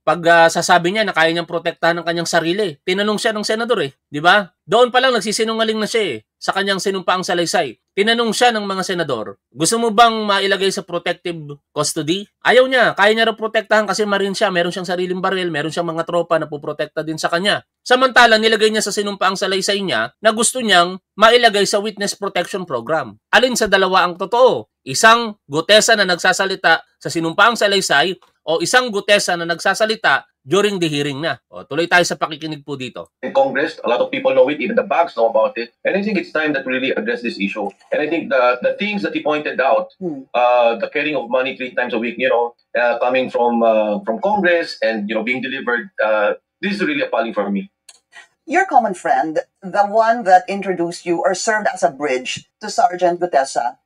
pagsasabi niya na kaya niyang protektahan ng kanyang sarili. Tinanong siya ng senador di ba? Doon pa lang nagsisinungaling na siya sa kanyang sinumpaang salaysay. Tinanong siya ng mga senador, gusto mo bang mailagay sa protective custody? Ayaw niya, kaya niya raw protektahan kasi marin siya, meron siyang sariling baril, meron siyang mga tropa na puprotekta din sa kanya. Samantalang nilagay niya sa sinumpaang salaysay niya na gusto niyang mailagay sa Witness Protection Program. Alin sa dalawa ang totoo? Isang Gutesa na nagsasalita sa sinumpaang salaysay o isang Gutesa na nagsasalita during the hearing na. O, tuloy tayo sa pakikinig po dito. In Congress, a lot of people know it, even the banks know about it. And I think it's time that we really address this issue. And I think the things that he pointed out, the carrying of money 3 times a week, coming from Congress and, being delivered, this is really appalling for me. Your common friend, the one that introduced you or served as a bridge to Sergeant Gutesa,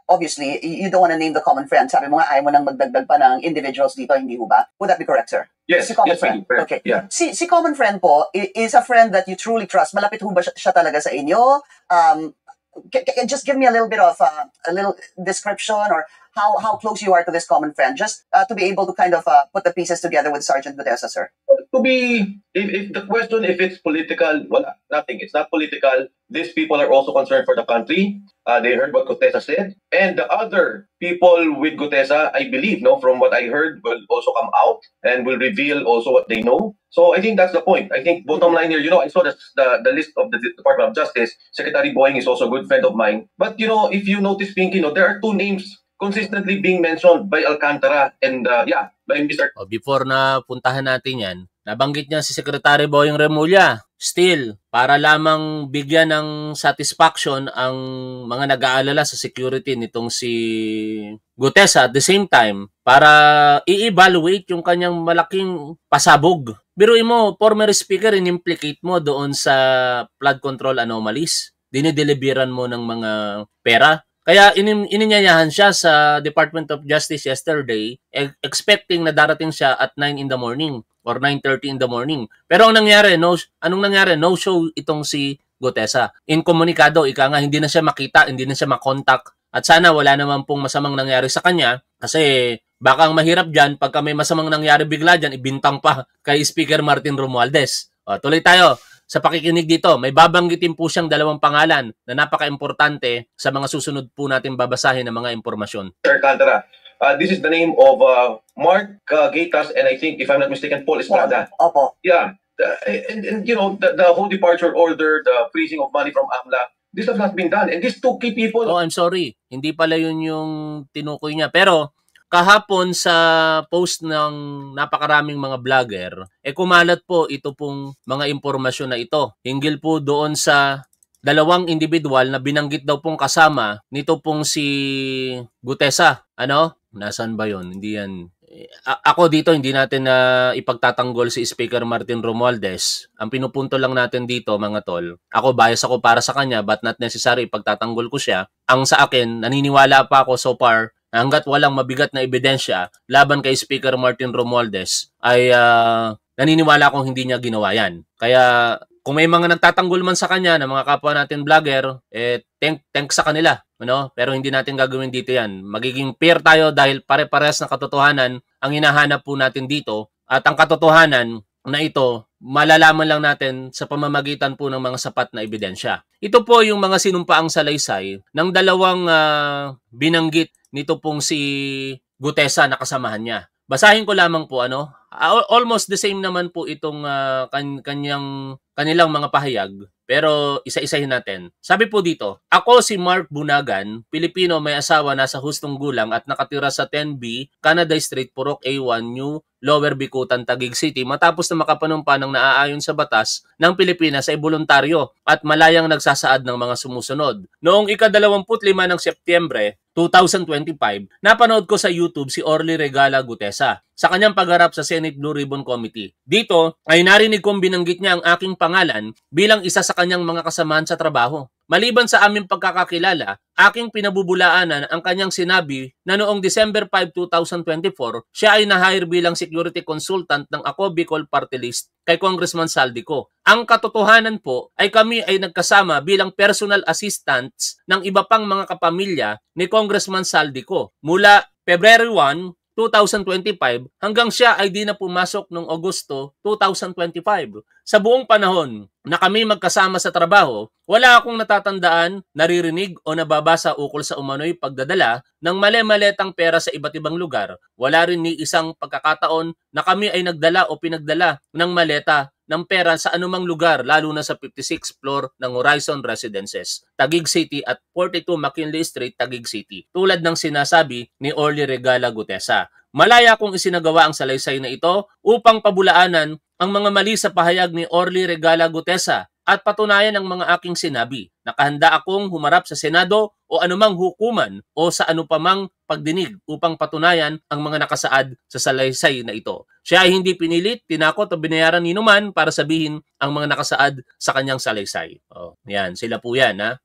obviously, you don't want to name the common friend. Sabi mo nga, ayaw mo nang magdagdag pa ng individuals dito, hindi ho ba? Would that be correct, sir? Yes, si common yes, friend. Okay. Yeah. Si common friend po is a friend that you truly trust. Malapit ho ba siya talaga sa inyo? Just give me a little bit of a little description or how close you are to this common friend, just to be able to kind of put the pieces together with Sergeant Gutesa, sir. If the question, if it's political, well, nothing. It's not political. These people are also concerned for the country. They heard what Gutesa said. And the other people with Gutesa, I believe, from what I heard, will also come out and will reveal also what they know. So I think that's the point. I think bottom line here, I saw the list of the Department of Justice. Secretary Boying is also a good friend of mine. But, if you notice, Pinky, there are 2 names consistently being mentioned by Alcantara and, by Mr. Before na puntahan natin yan, nabanggit niya si Secretary Boying Remulla. Still, para lamang bigyan ng satisfaction ang mga nag-aalala sa security nitong si Gutesa at the same time, para i-evaluate yung kanyang malaking pasabog. Biruin mo, former speaker, in-implicate mo doon sa flood control anomalies. Dinideliveran mo ng mga pera. Kaya ininyayahan siya sa Department of Justice yesterday, expecting na darating siya at 9 in the morning or 9:30 in the morning. Pero anong nangyari? No show itong si Gutesa. Inkomunikado, ika nga, hindi na siya makita, hindi na siya makontak. At sana wala naman pong masamang nangyari sa kanya kasi baka ang mahirap dyan, pagka may masamang nangyari bigla dyan, ibintang pa kay Speaker Martin Romualdez. Tuloy tayo. Sa pakikinig dito, may babanggitin po siyang 2 pangalan na napaka-importante sa mga susunod po natin babasahin ng mga impormasyon. Sir Alcantara, this is the name of Mark Gaitas and I think, if I'm not mistaken, Paul Estrada. Opo. Yeah. And the whole departure order, the freezing of money from AMLA, this has not been done. And these 2 key people... Oh, I'm sorry. Hindi pala yun yung tinukoy niya. Pero kahapon sa post ng napakaraming mga vlogger, kumalat po ito pong mga impormasyon na ito. Hinggil po doon sa 2 individual na binanggit daw pong kasama nito pong si Gutesa. Nasaan ba yun? Hindi yan. Ako dito, hindi natin na ipagtatanggol si Speaker Martin Romualdez. Ang pinupunto lang natin dito, mga tol, bias ako para sa kanya, but not necessary ipagtatanggol ko siya. Ang sa akin, naniniwala pa ako so far, hanggat walang mabigat na ebidensya laban kay Speaker Martin Romualdez, ay naniniwala akong hindi niya ginawa yan. Kaya kung may mga nagtatanggol man sa kanya ng mga kapwa natin vlogger, thanks sa kanila. Pero hindi natin gagawin dito yan. Magiging fair tayo dahil pare-parehas na katotohanan ang hinahanap po natin dito. At ang katotohanan na ito, malalaman lang natin sa pamamagitan po ng mga sapat na ebidensya. Ito po yung mga sinumpaang salaysay ng 2 binanggit nito pong si Gutesa na kasamahan niya. Basahin ko lamang po almost the same naman po itong kanilang mga pahayag, pero isa-isahin natin. Sabi po dito, ako si Mark Bunagan, Pilipino, may asawa, nasa hustong gulang at nakatira sa 10B, Canada Street, Purok A1, New Lower Bicutan, Taguig City, matapos na makapanumpa ng naaayon sa batas ng Pilipinas ay voluntaryo at malayang nagsasaad ng mga sumusunod. Noong ika-25 ng Setyembre 2025, napanood ko sa YouTube si Orly Regala Gutesa sa kanyang pagharap sa Senate Blue Ribbon Committee. Dito ay narinig kong binanggit niya ang aking pangalan bilang isa sa kanyang mga kasamahan sa trabaho. Maliban sa aming pagkakakilala, aking pinabubulaanan ang kanyang sinabi na noong December 5, 2024, siya ay na-hire bilang security consultant ng Ako Bicol Party List kay Congressman Saldico. Ang katotohanan po ay kami ay nagkasama bilang personal assistants ng iba pang mga kapamilya ni Congressman Saldico mula February 1, 2025 hanggang siya ay di na pumasok noong Agosto 2025. Sa buong panahon na kami magkasama sa trabaho, wala akong natatandaan, naririnig o nababasa ukol sa umano'y pagdadala ng mali-maletang pera sa iba't ibang lugar. Wala rin ni isang pagkakataon na kami ay nagdala o pinagdala ng maleta ng pera sa anumang lugar, lalo na sa 56th floor ng Horizon Residences, Taguig City at 42 McKinley Street, Taguig City, tulad ng sinasabi ni Orly Regala Gutesa. Malaya kong isinagawa ang salaysay na ito upang pabulaanan ang mga mali sa pahayag ni Orly Regala Gutesa at patunayan ang mga aking sinabi. Nakahanda akong humarap sa Senado o anumang hukuman o sa anupamang pagdinig upang patunayan ang mga nakasaad sa salaysay na ito. Siya ay hindi pinilit, tinakot o binayaran ni numan para sabihin ang mga nakasaad sa kanyang salaysay. Yan, sila po yan, ha?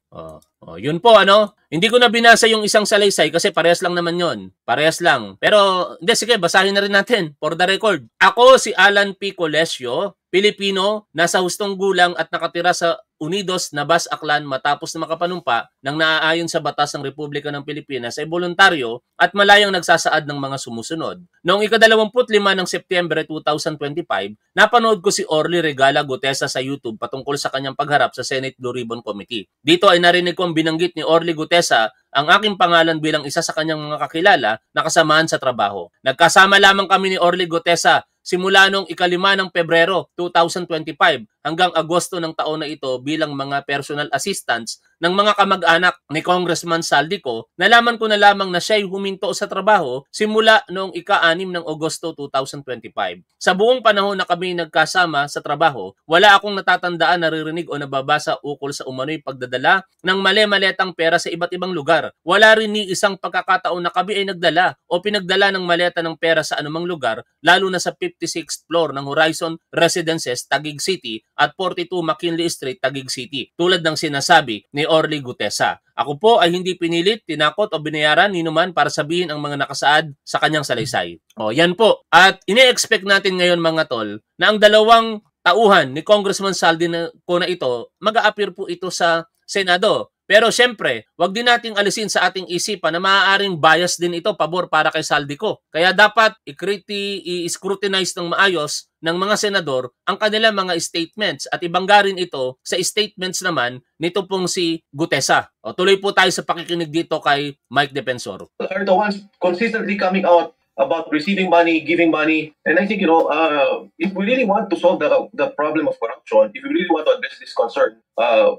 Yun po, ano? Hindi ko na binasa yung isang salaysay kasi parehas lang naman yon. Parehas lang. Pero, hindi, sige, basahin na rin natin for the record. Ako si Alan P. Colesio, Pilipino, nasa hustong gulang at nakatira sa Unidos, Nabas, Aklan matapos na makapanumpa ng naaayon sa batas ng Republika ng Pilipinas ay voluntaryo at malayang nagsasaad ng mga sumusunod. Noong ika-25 ng Setyembre 2025, napanood ko si Orly Regala Gutesa sa YouTube patungkol sa kanyang pagharap sa Senate Blue Ribbon Committee. Dito ay narinig kong binanggit ni Orly Gutesa ang aking pangalan bilang isa sa kanyang mga kakilala na kasamaan sa trabaho. Nagkasama lamang kami ni Orly Gutesa simula noong ika-5 ng Pebrero 2025 hanggang Agosto ng taon na ito bilang mga personal assistants ng mga kamag-anak ni Congressman Saldico. Nalaman ko na lamang na siya'y huminto sa trabaho simula noong ika-6 ng Agosto 2025. Sa buong panahon na kami nagkasama sa trabaho, wala akong natatandaan, naririnig o nababasa ukol sa umano'y pagdadala ng mali-maletang pera sa iba't ibang lugar. Wala rin ni isang pagkakataon na kami ay nagdala o pinagdala ng maleta ng pera sa anumang lugar, lalo na sa 56th floor ng Horizon Residences, Taguig City at 42 McKinley Street, Taguig City, tulad ng sinasabi ni Orly Gutesa. Ako po ay hindi pinilit, tinakot o binayaran ni numan para sabihin ang mga nakasaad sa kanyang salaysay. Yan po. At ini-expect natin ngayon mga tol na ang dalawang tauhan ni Congressman Saldico na ito, mag-a-appear po ito sa Senado. Pero syempre, wag din nating alisin sa ating isipan na maaaring bias din ito pabor para kay Saldico. Kaya dapat i-scrutinize ng maayos ng mga senador ang kanilang mga statements at ibangga rin ito sa statements naman nito pong si Gutesa. Tuloy po tayo sa pakikinig dito kay Mike Defensor. Are the ones consistently coming out about receiving money, giving money. And I think, if we really want to solve the problem of corruption, if we really want to address this concern,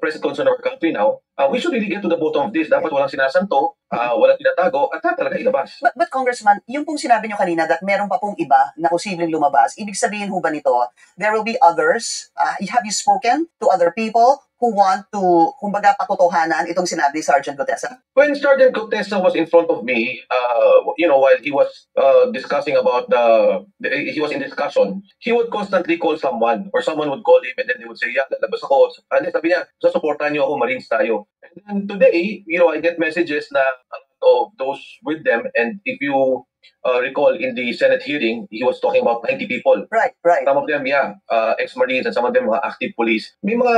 present concern of our country now, we should really get to the bottom of this. Dapat walang sinasanto, walang tinatago, at talaga ilabas. But Congressman, yung pong sinabi nyo kanina that meron pa pong iba na posibleng lumabas, ibig sabihin ho ba nito, there will be others? Have you spoken to other people who want to, kumbaga, patotohanan itong sinabi ni Sergeant Gutesa? When Sergeant Gutesa was in front of me, while he was discussing about he was in discussion, he would constantly call someone, or someone would call him, and then they would say, yeah, lalabas ako. And then sabi niya, sasuportahan niyo ako, Marines tayo. And then today, I get messages na of those with them, and if you recall in the Senate hearing, he was talking about 90 people. Right. Some of them, ex-Marines, and some of them active police. May mga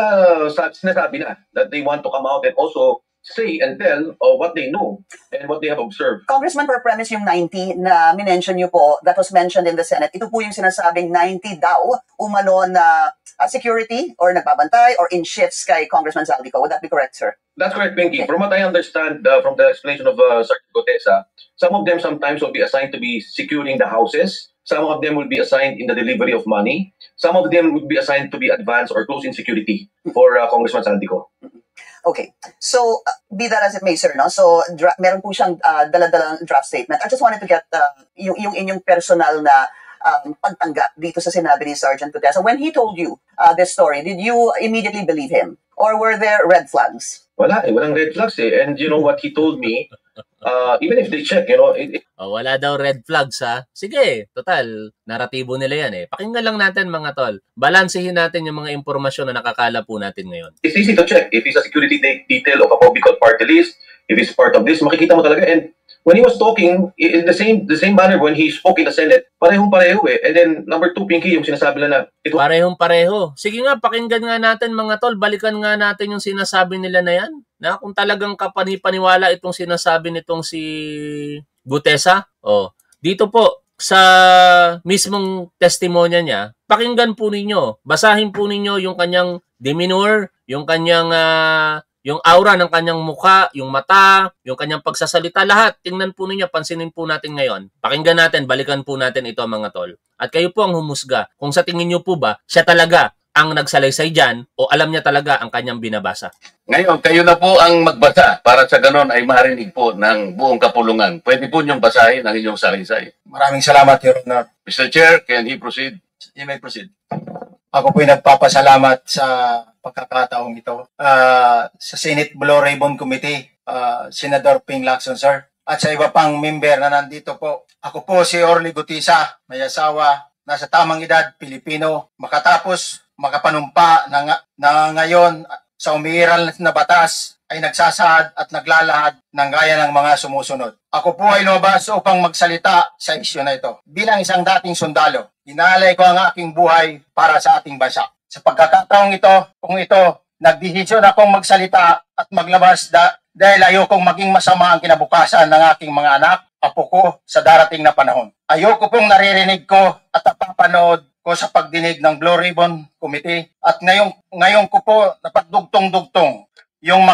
sinasabi na that they want to come out and also say and tell what they know and what they have observed. Congressman, per premise yung 90 na minention nyo po, that was mentioned in the Senate, ito po yung sinasabing 90 daw umano na security or nagbabantay or in shifts kay Congressman Saldico. Would that be correct, sir? That's correct, Pinky. Okay. From what I understand from the explanation of Sergeant Gutesa, some of them sometimes will be assigned to be securing the houses. Some of them will be assigned in the delivery of money. Some of them would be assigned to be advanced or close in security for Congressman Saldico. Okay. So, be that as it may, sir, no? So, meron po siyang dala-dalang draft statement. I just wanted to get yung inyong personal na pagtanggap dito sa sinabi ni Sergeant Gutesa. When he told you this story, did you immediately believe him? Or were there red flags? Walang red flags eh. And you know what he told me? Even if they check, wala daw red flags ha. Sige, total, naratibo nila yan eh. Pakinggan lang natin mga tol. Balansehin natin yung mga impormasyon na nakakala po natin ngayon. It's easy to check. If he's a security detail of a Bicol party list, if he's part of this, makikita mo talaga. And when he was talking, in the same manner when he spoke in the Senate, parehong-pareho eh. And then, number 2, Pinky, yung sinasabi na parehong-pareho. Sige nga, pakinggan nga natin mga tol. Balikan nga natin yung sinasabi nila na yan. Na kung talagang kapani-paniwala itong sinasabi nitong si Gutesa, dito po sa mismong testimonya niya, pakinggan po ninyo, basahin po ninyo yung kanyang demeanor, yung kanyang yung aura ng kanyang mukha, yung mata, yung kanyang pagsasalita, lahat. Tingnan po ninyo, pansinin po natin ngayon. Pakinggan natin, balikan po natin ito mga tol. At kayo po ang humusga kung sa tingin nyo po ba, siya talaga ang nagsalaysay dyan o alam niya talaga ang kanyang binabasa? Ngayon, kayo na po ang magbasa para sa ganon ay marinig po ng buong kapulungan. Pwede po niyong basahin ang inyong salaysay. Maraming salamat, Your Honor. Mr. Chair, can he proceed? You may proceed. Ako po'y nagpapasalamat sa pagkakataong ito. Sa Senate Blue Ribbon Committee, Senador Ping Lacson, sir, at sa iba pang member na nandito po. Ako po si Orly Gutisa, may asawa, nasa tamang edad, Pilipino, makatapos makapanumpa na ngayon sa umiiral na batas ay nagsasaad at naglalahad ng gaya ng mga sumusunod. Ako po ay lumabas upang magsalita sa isyu na ito. Bilang isang dating sundalo, inaalay ko ang aking buhay para sa ating bansa. Sa pagkakataong ito, nagdesisyon akong magsalita at maglabas dahil ayokong maging masama ang kinabukasan ng aking mga anak, apo ko sa darating na panahon. Ayoko pong naririnig ko at napapanood ko sa pagdinig ng Blue Ribbon Committee at ngayon ko po napagdugtong-dugtong yung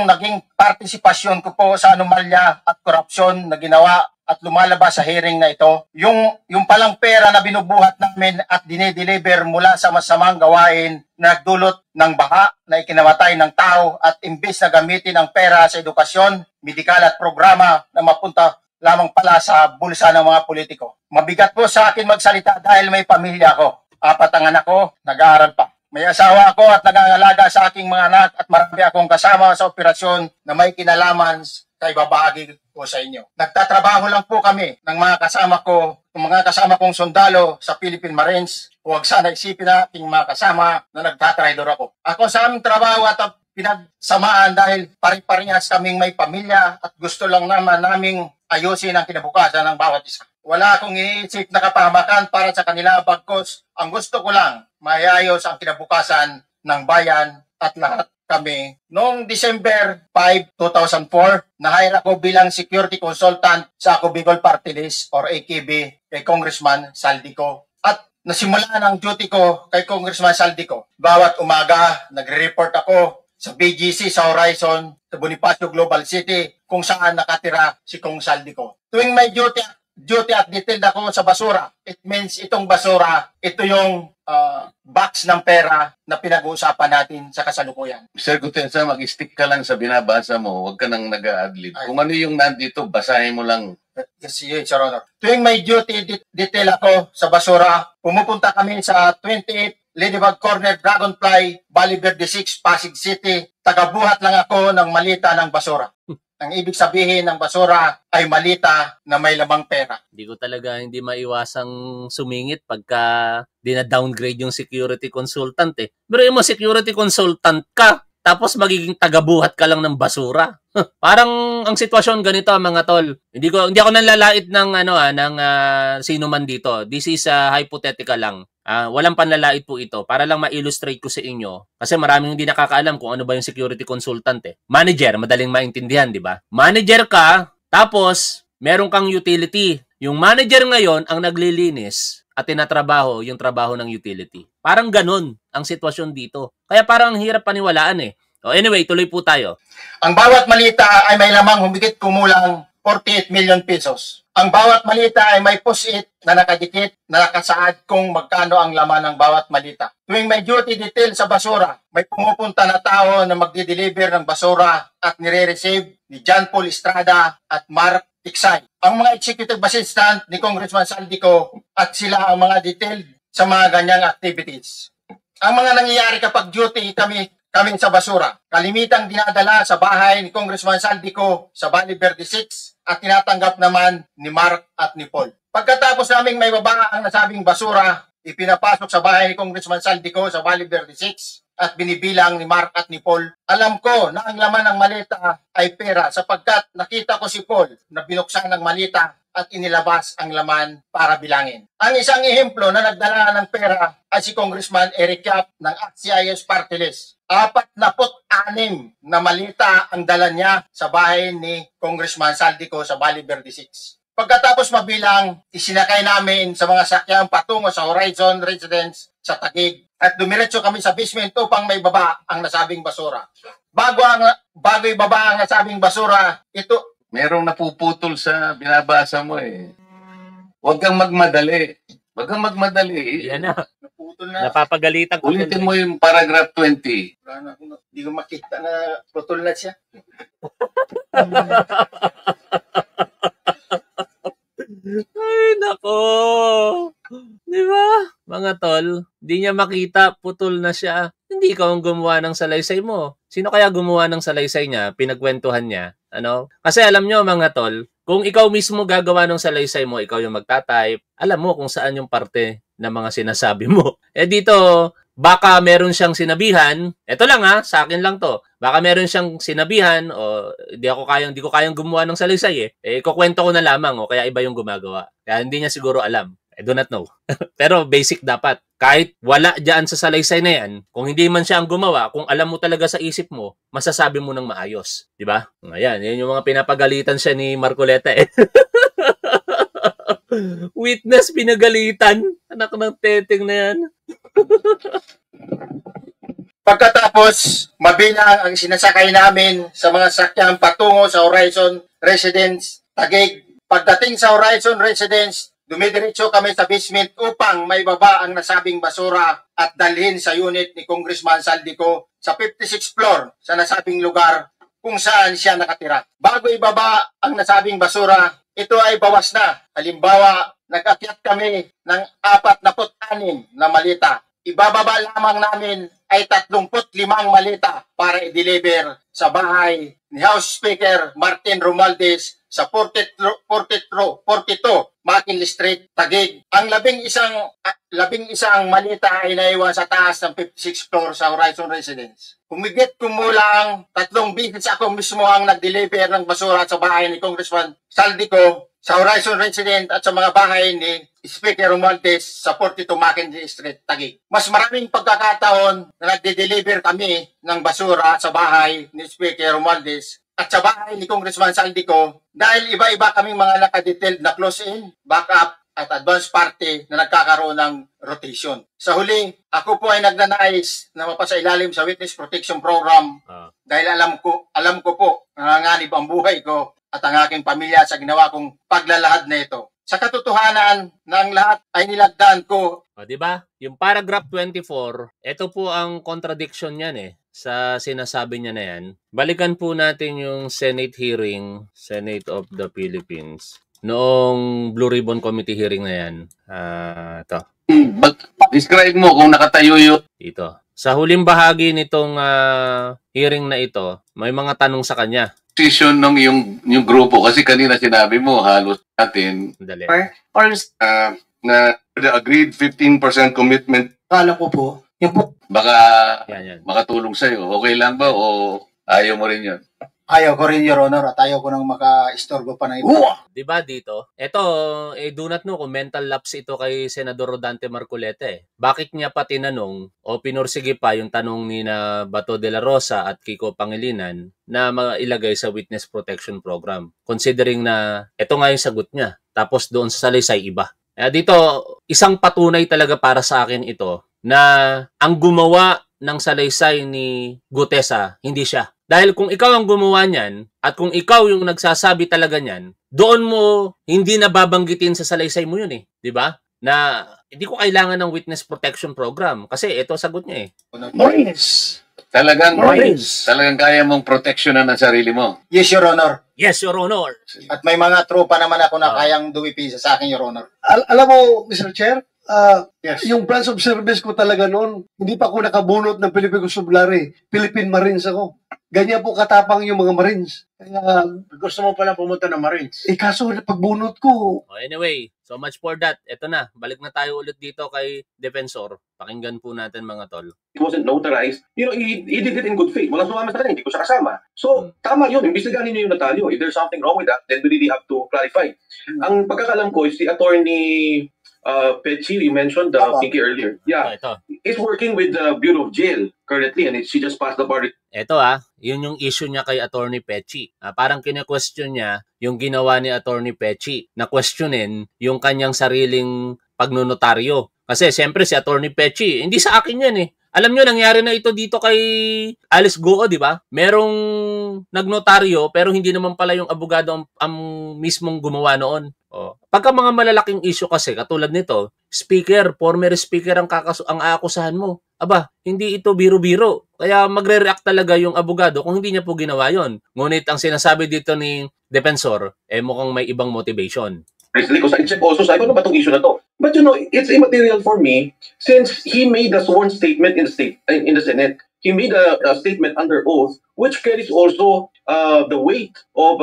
naging partisipasyon ko po sa anomalya at korupsyon na ginawa at lumalabas sa hearing na ito. Yung palang pera na binubuhat namin at dinideliver mula sa masamang gawain na nagdulot ng baha na ikinamatay ng tao at imbis na gamitin ang pera sa edukasyon, medikal at programa na mapunta lamang pala sa bulsa ng mga politiko. Mabigat po sa akin magsalita dahil may pamilya ko. 4 ang anak ko, nag-aaral pa. May asawa ako at nangangalaga sa aking mga anak at marami akong kasama sa operasyon na may kinalaman sa ibabahagi ko sa inyo. Nagtatrabaho lang po kami ng mga kasama kong sundalo sa Philippine Marines. Huwag sana isipin na ating mga kasama na nagtatraidor ako. Ako sa aming trabaho at pinagsamaan dahil pari-parehas kaming may pamilya at gusto lang naman naming ayusin ang kinabukasan ng bawat isa. Wala akong iniisip na kapahamakan para sa kanila, bagkos ang gusto ko lang maayos ang kinabukasan ng bayan at lahat kami. Noong December 5, 2004, na-hire ako bilang security consultant sa Ako Bicol Party List or AKB kay Congressman Saldico. At nasimulan ang duty ko kay Congressman Saldico. Bawat umaga, nagre-report ako sa BGC sa Horizon, sa Bonifacio Global City, kung saan nakatira si Kong Saldico. Tuwing may duty at detailed ako sa basura. It means itong basura, ito yung box ng pera na pinag-uusapan natin sa kasalukuyan. Mr. Gutesa, mag-stick ka lang sa binabasa mo. Huwag ka nang nag-a-adlib. Kung ano yung nandito, basahin mo lang. Yes, Your Honor. Tuwing may duty detail ako sa basura, pumupunta kami sa 28 Ladybug Corner, Dragonfly, Valle Verde 6, Pasig City. Tagabuhat lang ako ng malita ng basura. Ang ibig sabihin ng basura ay malita na may lamang pera. Hindi maiwasang sumingit pagka dina-downgrade yung security consultant eh. Pero yung security consultant ka, tapos magiging tagabuhat ka lang ng basura. Parang ang sitwasyon ganito mga tol. Hindi ako nanlalait ng sino man dito. This is hypothetical lang. Walang panlalait po ito para lang ma-illustrate ko sa inyo kasi maraming hindi nakakaalam kung ano ba yung security consultant eh. Manager, madaling maintindihan, di ba? Manager ka, tapos meron kang utility. Yung manager ngayon ang naglilinis at tinatrabaho yung trabaho ng utility. Parang ganun ang sitwasyon dito. Kaya parang ang hirap paniwalaan eh. Anyway, tuloy po tayo. Ang bawat malita ay may lamang humigit kumulang 48 million pesos. Ang bawat malita ay may post-it na nakadikit na nakasaad kung magkano ang laman ng bawat malita. Tuwing may duty detail sa basura, may pumupunta na tao na magdi-deliver ng basura at nire-receive ni John Paul Estrada at Mark Tiksay. Ang mga executive assistant ni Congressman Saldico at sila ang mga detailed sa mga ganyang activities. Ang mga nangyayari kapag duty kami sa basura, kalimitang dinadala sa bahay ni Congressman Saldico sa Valle Verde 6 at tinatanggap naman ni Mark at ni Paul. Pagkatapos naming may baba ang nasabing basura, ipinapasok sa bahay ni Congressman Saldico sa Valle Verde 6 at binibilang ni Mark at ni Paul. Alam ko na ang laman ng malita ay pera sapagkat nakita ko si Paul na binuksan ng malita at inilabas ang laman para bilangin. Ang isang ehemplo na nagdala ng pera ay si Congressman Eric Yap ng ACT-CIS Party List. 46 na malita ang dala niya sa bahay ni Congressman Saldico sa Valle Verde 6. Pagkatapos mabilang, isinakay namin sa mga sakyan patungo sa Horizon Residence sa Taguig at dumiretso kami sa basement upang may baba ang nasabing basura. Bago ibaba ang nasabing basura, merong napuputol sa binabasa mo eh. Huwag kang magmadali. Wag kang magmadali. Yan na. Naputol na. Napapagalitan ko. Ulitin mo yung paragraph 20. Hindi ko makita na putol na siya. Ay, nako. Di ba? Mga tol, di niya makita, putol na siya. Hindi ikaw ang gumawa ng salaysay mo. Sino kaya gumawa ng salaysay niya, pinagkwentuhan niya? Ano? Kasi alam nyo mga tol, kung ikaw mismo gagawa ng salaysay mo, ikaw yung magta-type, alam mo kung saan yung parte ng mga sinasabi mo. Eh dito, baka meron siyang sinabihan, eto lang ha, sa akin lang to, baka meron siyang sinabihan, o di ko kayang gumawa ng salaysay kukwento ko na lamang, o kaya iba yung gumagawa. Kaya hindi niya siguro alam. I do not know. Pero basic dapat. Kahit wala dyan sa salaysay na yan, kung hindi man siya ang gumawa, kung alam mo talaga sa isip mo, masasabi mo ng maayos. Di ba? Ayan, yan yung mga pinapagalitan siya ni Marcoleta Witness pinagalitan. Anak ng teteng na yan. Pagkatapos, mabilang ang sinasakay namin sa mga sakyang patungo sa Horizon Residence Taguig. Pagdating sa Horizon Residence, dumidiretso kami sa basement upang maibaba ang nasabing basura at dalhin sa unit ni Congressman Saldico sa 56th floor sa nasabing lugar kung saan siya nakatira. Bago ibaba ang nasabing basura, ito ay bawas na. Halimbawa, nag-akyat kami ng 46 na malita. Ibababa lamang namin ay 35 malita para i-deliver sa bahay ni House Speaker Martin Romualdez sa 42 McKinley Street, Taguig. Ang labing isang malita ay naiwan sa taas ng 56th floor sa Horizon Residence. Kumigit kumulang 3 beses ako mismo ang nag-deliver ng basura sa bahay ni Congressman Saldico, sa Horizon Residence at sa mga bahay ni Speaker Romualdez sa 42 McKinley Street, Taguig. Mas maraming pagkakataon na nagde-deliver kami ng basura sa bahay ni Speaker Romualdez at sa bahay ni Congressman Saldico dahil iba-iba kaming mga nakadetailed na close-in, backup at advance party na nagkakaroon ng rotation. Sa huli, ako po ay nagnanais na mapasailalim sa Witness Protection Program dahil alam ko po nanganganib ang buhay ko at ang aking pamilya sa ginawa kong paglalahad na ito. Sa katotohanan na ang lahat ay nilagdaan ko. O, diba? Yung paragraph 24, ito po ang contradiction niyan sa sinasabi niya na yan. Balikan po natin yung Senate hearing, Senate of the Philippines. Noong Blue Ribbon Committee hearing na yan. Ito. Describe mo kung nakatayo yun. Dito. Sa huling bahagi nitong hearing na ito, may mga tanong sa kanya. Position ng yung grupo kasi kanina sinabi mo halos natin Dali. Na the agreed 15% commitment. Kala ko po, yung po, baka yan. makatulong sa'yo. Okay lang ba o ayaw mo rin yun? ayaw ko rin, Your Honor, at ayaw ko nang maka-istorbo pa ng iba. Diba dito? Ito, do not know kung mental lapse ito kay Senador Rodante Marcoleta Bakit niya pa tinanong o pinursige pa yung tanong ni na Bato de la Rosa at Kiko Pangilinan na mailagay sa Witness Protection Program? Considering na ito nga yung sagot niya. Tapos doon sa salaysay iba. Dito, isang patunay talaga para sa akin ito na ang gumawa ng salaysay ni Gutesa, hindi siya. Dahil kung ikaw ang gumawa niyan, at kung ikaw yung nagsasabi talaga niyan, doon mo hindi nababanggitin sa salaysay mo yun Diba? Na hindi ko kailangan ng Witness Protection Program. Kasi ito sagot niya Marines! Talagang kaya mong proteksyonan ang sarili mo. Yes, Your Honor. Yes, Your Honor. At may mga tropa naman ako na kayang duwipisa sa akin, Your Honor. Alam mo, Mr. Chair, yung branch of service ko talaga noon, hindi pa ako nakabunot ng Philippine Constabulary. Philippine Marines ako. Ganyan po katapang yung mga Marines. Kaya, gusto mo pala pumunta ng Marines? Kaso pagbunot ko. Anyway, so much for that. Ito na, balik na tayo ulit dito kay Defensor. Pakinggan po natin mga tol. It wasn't notarized. You know, he did it in good faith. Walang sumama sa kanya, hindi ko siya kasama. So, tama yun. Imbestigahan ninyo yung natalyo. If there's something wrong with that, then we really have to clarify. Ang pagkakalam ko is the attorney Petchi, you mentioned Pinky earlier. Yeah, he's working with the Bureau of Jail currently and she just passed the bar. Ito yun yung issue niya kay Attorney Petchi. Parang kina-question niya yung ginawa ni Attorney Petchi na questionin yung kanyang sariling pagnonotaryo. Kasi siyempre si Attorney Petchi, hindi sa akin yan Alam nyo, nangyari na ito dito kay Alice Goo, di ba? Merong nagnotaryo pero hindi naman pala yung abogado ang mismong gumawa noon. Pagka mga malalaking issue kasi, katulad nito, former speaker ang aakusahan mo. Aba, hindi ito biro-biro. Kaya magre-react talaga yung abogado kung hindi niya po ginawa yon. Ngunit ang sinasabi dito ni defensor, mukhang may ibang motivation. Recently, because I check also, sabi ko, ano ba itong issue na to? But it's immaterial for me since he made a sworn statement in the Senate. He made a statement under oath, which carries also the weight of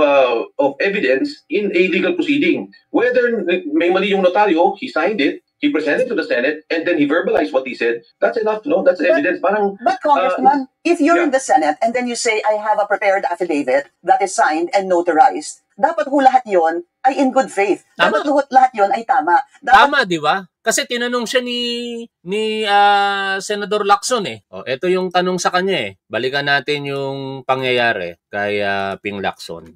evidence in a legal proceeding. Whether may mali yung notaryo, he signed it, he presented to the Senate, and then he verbalized what he said. That's enough, no? That's evidence. But Congressman, if you're in the Senate and then you say, I have a prepared affidavit that is signed and notarized, dapat ho lahat yon ay in good faith. Dapat lahat yon ay tama. Tama, di ba? Kasi tinanong siya ni Senador Lacson ito yung tanong sa kanya Balikan natin yung pangyayari kay Ping Lacson.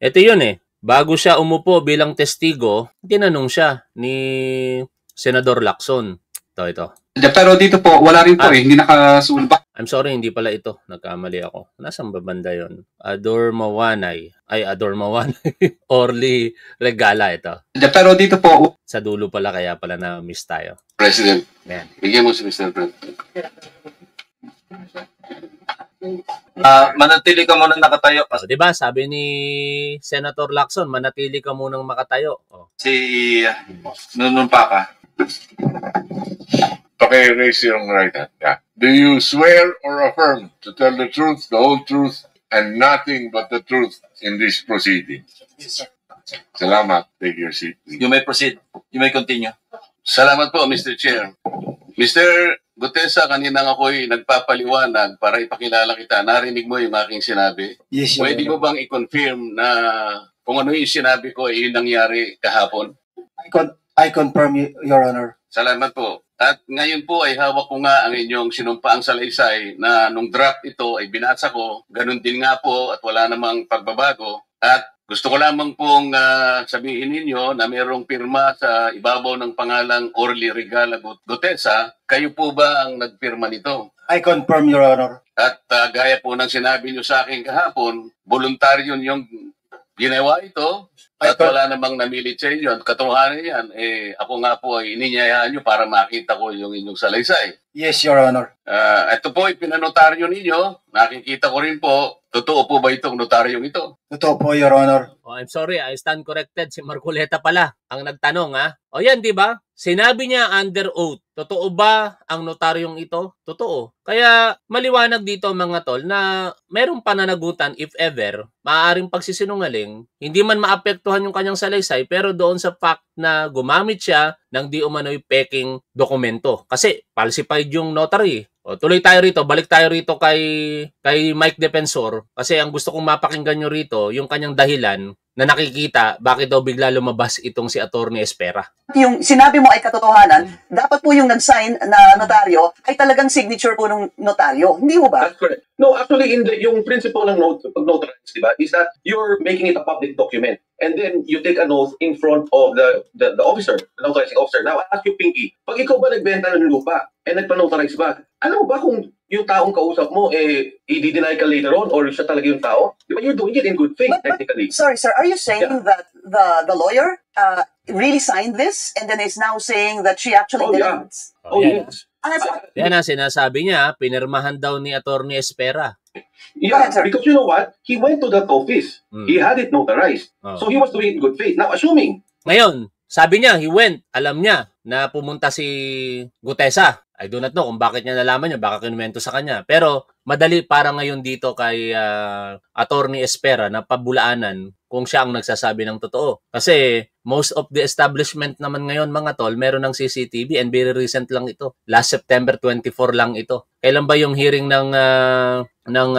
Ito yun Bago siya umupo bilang testigo, tinanong siya ni Senador Lacson. Ito. Pero dito po, wala rin po hindi nakasulba. I'm sorry, hindi pala ito. Nagkamali ako. Nasaan ba banda yun? Ador Mawanay. Orly Regala ito. Pero dito po. Sa dulo pala, kaya pala na-miss tayo. President, Ayan. bigyan mo si Mr. President. Manatili ka muna nakatayo. Diba, sabi ni Senator Lacson, manatili ka munang makatayo. Si nunumpa ka. Raise your right hand. Yeah. Do you swear or affirm to tell the truth, the whole truth, and nothing but the truth in this proceeding? Yes, sir. Salamat. Take your seat. You may proceed. You may continue. Salamat po, Mr. Chair. Mr. Gutesa, kanina ako'y nagpapaliwanag para ipakilala kita. Narinig mo yung aking sinabi? Yes, Pwede mo bang i-confirm na kung ano yung sinabi ko ay yung nangyari kahapon? I confirm, Your Honor. Salamat po. At ngayon po ay hawak ko nga ang inyong sinumpaang salaysay na nung draft ito ay binasa ko. Ganun din nga po at wala namang pagbabago. At gusto ko lamang pong sabihin ninyo na mayroong pirma sa ibabaw ng pangalang Orly Regala Gutesa. Kayo po ba ang nagpirma nito? I confirm, Your Honor. At gaya po ng sinabi nyo sa akin kahapon, voluntaryo yung ginawa ito at wala namang namilit sa inyo. At katotohanan yan, ako nga po ay ininyayahan nyo para makita ko yung inyong salaysay. Yes, Your Honor. Ito po ay pinanotaryo ninyo. Nakikita ko rin po. Totoo po ba itong notaryong ito? Totoo po, Your Honor. I'm sorry, I stand corrected. Si Marcoleta pala ang nagtanong yan, di ba? Sinabi niya under oath. Totoo ba ang notaryong ito? Totoo. Kaya maliwanag dito mga tol na merong pananagutan if ever, maaaring pagsisinungaling, hindi man maapektuhan yung kanyang salaysay pero doon sa fact na gumamit siya ng di umano'y peking dokumento. Kasi falsified yung notary. Tuloy tayo rito, balik tayo rito kay Mike Defensor kasi ang gusto kong mapakinggan nyo rito yung kanyang dahilan na nakikita bakit daw bigla lumabas itong si Attorney Espera. Yung sinabi mo ay katotohanan, dapat po yung nag-sign na notaryo ay talagang signature po ng notaryo. Hindi mo ba? That's correct. No, actually, yung principle ng notarize, diba, is that you're making it a public document. And then you take an oath in front of the officer, the notarizing officer. Now, I ask you, Pinky, pag ikaw ba nagbenta ng lupa and nagpa-notarize ba, alam mo ba kung yung taong kausap mo, i-deny ka later on or siya talaga yung tao? Diba, you're doing it in good faith, technically. Sorry, sir, are you saying that the lawyer really signed this and then is now saying that she actually didn't? Yes. Yan ang sinasabi niya, pinirmahan daw ni Attorney Espera. Yeah, because you know what? He went to that office. He had it notarized. So he was doing it in good faith. Now, assuming. Ngayon, sabi niya, he went. Alam niya na pumunta si Gutesa. I do not know kung bakit niya nalaman niya, baka kinuwento sa kanya. Pero madali para ngayon dito kay Attorney Espera na pabulaanan kung siya ang nagsasabi ng totoo. Kasi most of the establishment naman ngayon mga tol, meron ng CCTV and very recent lang ito. Last September 24 lang ito. Kailan ba yung hearing ng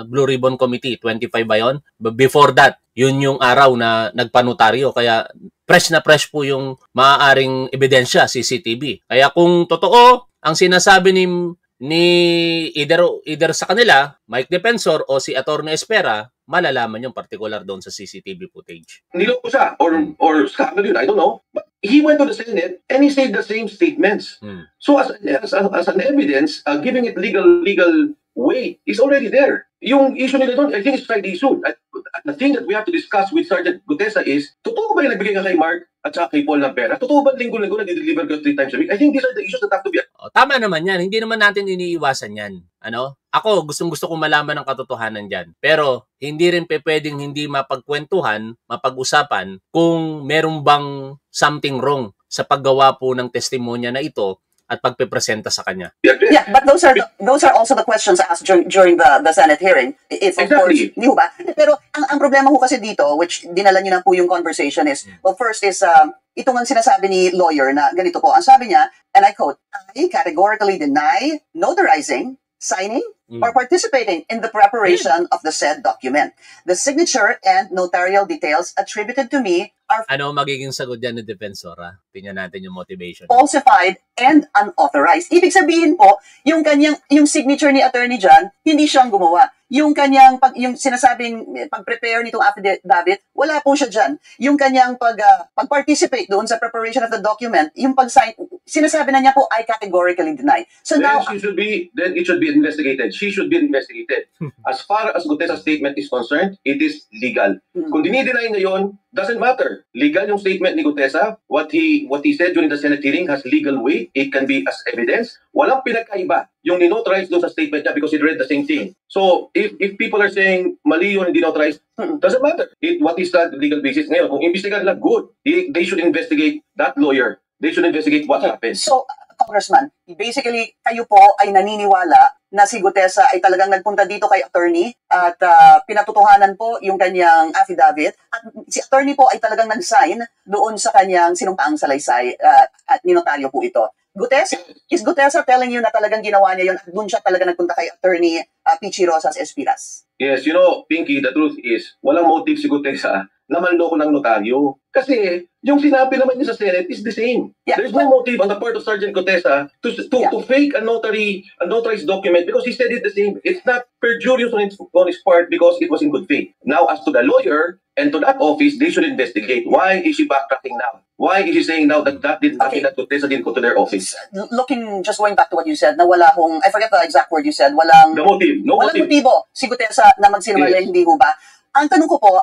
Blue Ribbon Committee? 25 ba yun? Before that, yun yung araw na nagpanotaryo. Kaya fresh na fresh po yung maaaring ebidensya, CCTV. Kaya kung totoo, ang sinasabi ni either sa kanila, Mike Defensor o si Attorney Espera, malalaman yung particular doon sa CCTV footage. Niloko siya or scandal yun, I don't know. But he went to the Senate and he said the same statements. So as an evidence, giving it legal weight is already there. Yung issue nila doon, I think it's side issue. At the thing that we have to discuss with Sergeant Gutesa is, totoo ba yung nagbigay ka kay Mark at saka kay Paul ng pera? Totoo ba linggo-linggo nag-deliver ka 3 times a week? I think these are the issues that have to be... Tama naman yan. Hindi naman natin iniiwasan yan. Ano? Ako, gustong-gusto kong malaman ng katotohanan dyan. Pero, hindi rin pwedeng hindi mapagkwentuhan, mapag-usapan kung meron bang something wrong sa paggawa po ng testimonya na ito at pagpepresenta sa kanya. Yeah, but those are also the questions asked during the Senate hearing. If of course, hindi ho ba? Pero ang problema ho kasi dito, which dinala niyo na po yung conversation is, well, first is, ito nga sinasabi ni lawyer na ganito po. Ang sabi niya, and I quote, I categorically deny notarizing, signing, or participating in the preparation of the said document. The signature and notarial details attributed to me are Ano magiging sagot dyan ng defensora? Tingnan natin yung motivation. falsified and unauthorized. Ibig sabihin po, yung signature ni attorney dyan, hindi siyang gumawa. Yung kanyang yung sinasabing pag-prepare nitong affidavit, wala po siya dyan. Yung kanyang pag-participate doon sa preparation of the document, yung pag-sign, sinasabi na niya po, I categorically deny. So then now, then it should be investigated. She should be investigated. As far as Gutesa's statement is concerned, it is legal. Kung dinideny ngayon, doesn't matter. Legal yung statement ni Gutesa. What he said during the Senate hearing has legal weight. It can be as evidence. Walang pinagkaiba yung ninotarize doon sa statement niya because he read the same thing. So, if people are saying mali yun, hindi notarize, doesn't matter. What is that legal basis ngayon? Kung imbestigahan nila, good. They should investigate that lawyer. They should investigate what happened. So, Congressman, basically, kayo po ay naniniwala na si Gutesa ay talagang nagpunta dito kay attorney at pinatutuhanan po yung kanyang affidavit at si attorney po ay talagang nag-sign doon sa kanyang sinumpaang salaysay at ninotaryo po ito. Gutesa, is Gutesa telling you na talagang ginawa niya yun at doon siya talaga nagpunta kay attorney Pichi Rosas Espiras? Yes, Pinky, the truth is, walang motive si Gutesa na manloko ng notaryo. Kasi, yung sinabi naman niya sa Senate is the same. Yeah, there's no motive on the part of Sergeant Gutesa to fake a notarized document because he said it the same. It's not perjurious on his part because it was in good faith. Now, as to the lawyer and to that office, they should investigate. Why is she backtracking now? Why is she saying now that that Gutesa didn't go to their office? Just going back to what you said, na wala hong, I forget the exact word you said, walang motibo si Gutesa na magsinungaling, hindi ho ba? Ang tanong ko po,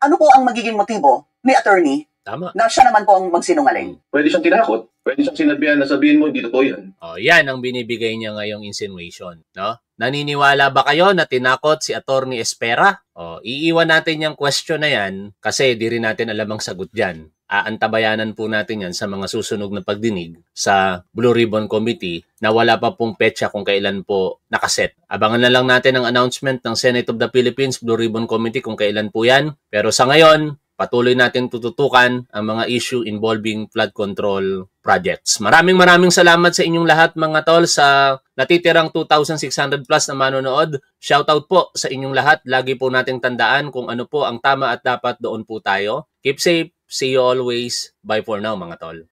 ano po ang magiging motibo ni attorney na siya naman po ang magsinungaling? Pwede siyang tinakot. Pwede siyang sinabihan na sabihin mo, hindi totoo yan. Yan ang binibigay niya ngayong insinuation. No? Naniniwala ba kayo na tinakot si Attorney Espera? Iiwan natin yung question na yan kasi di rin natin alam ang sagot dyan. Aantabayanan po natin yan sa mga susunod na pagdinig sa Blue Ribbon Committee na wala pa pong petsa kung kailan po nakaset. Abangan na lang natin ang announcement ng Senate of the Philippines Blue Ribbon Committee kung kailan po yan. Pero sa ngayon, patuloy natin tututukan ang mga issue involving flood control projects. Maraming salamat sa inyong lahat mga tol sa natitirang 2,600 plus na manonood. Shoutout po sa inyong lahat. Lagi po nating tandaan kung ano po ang tama at dapat doon po tayo. Keep safe. See you always. Bye for now mga tol.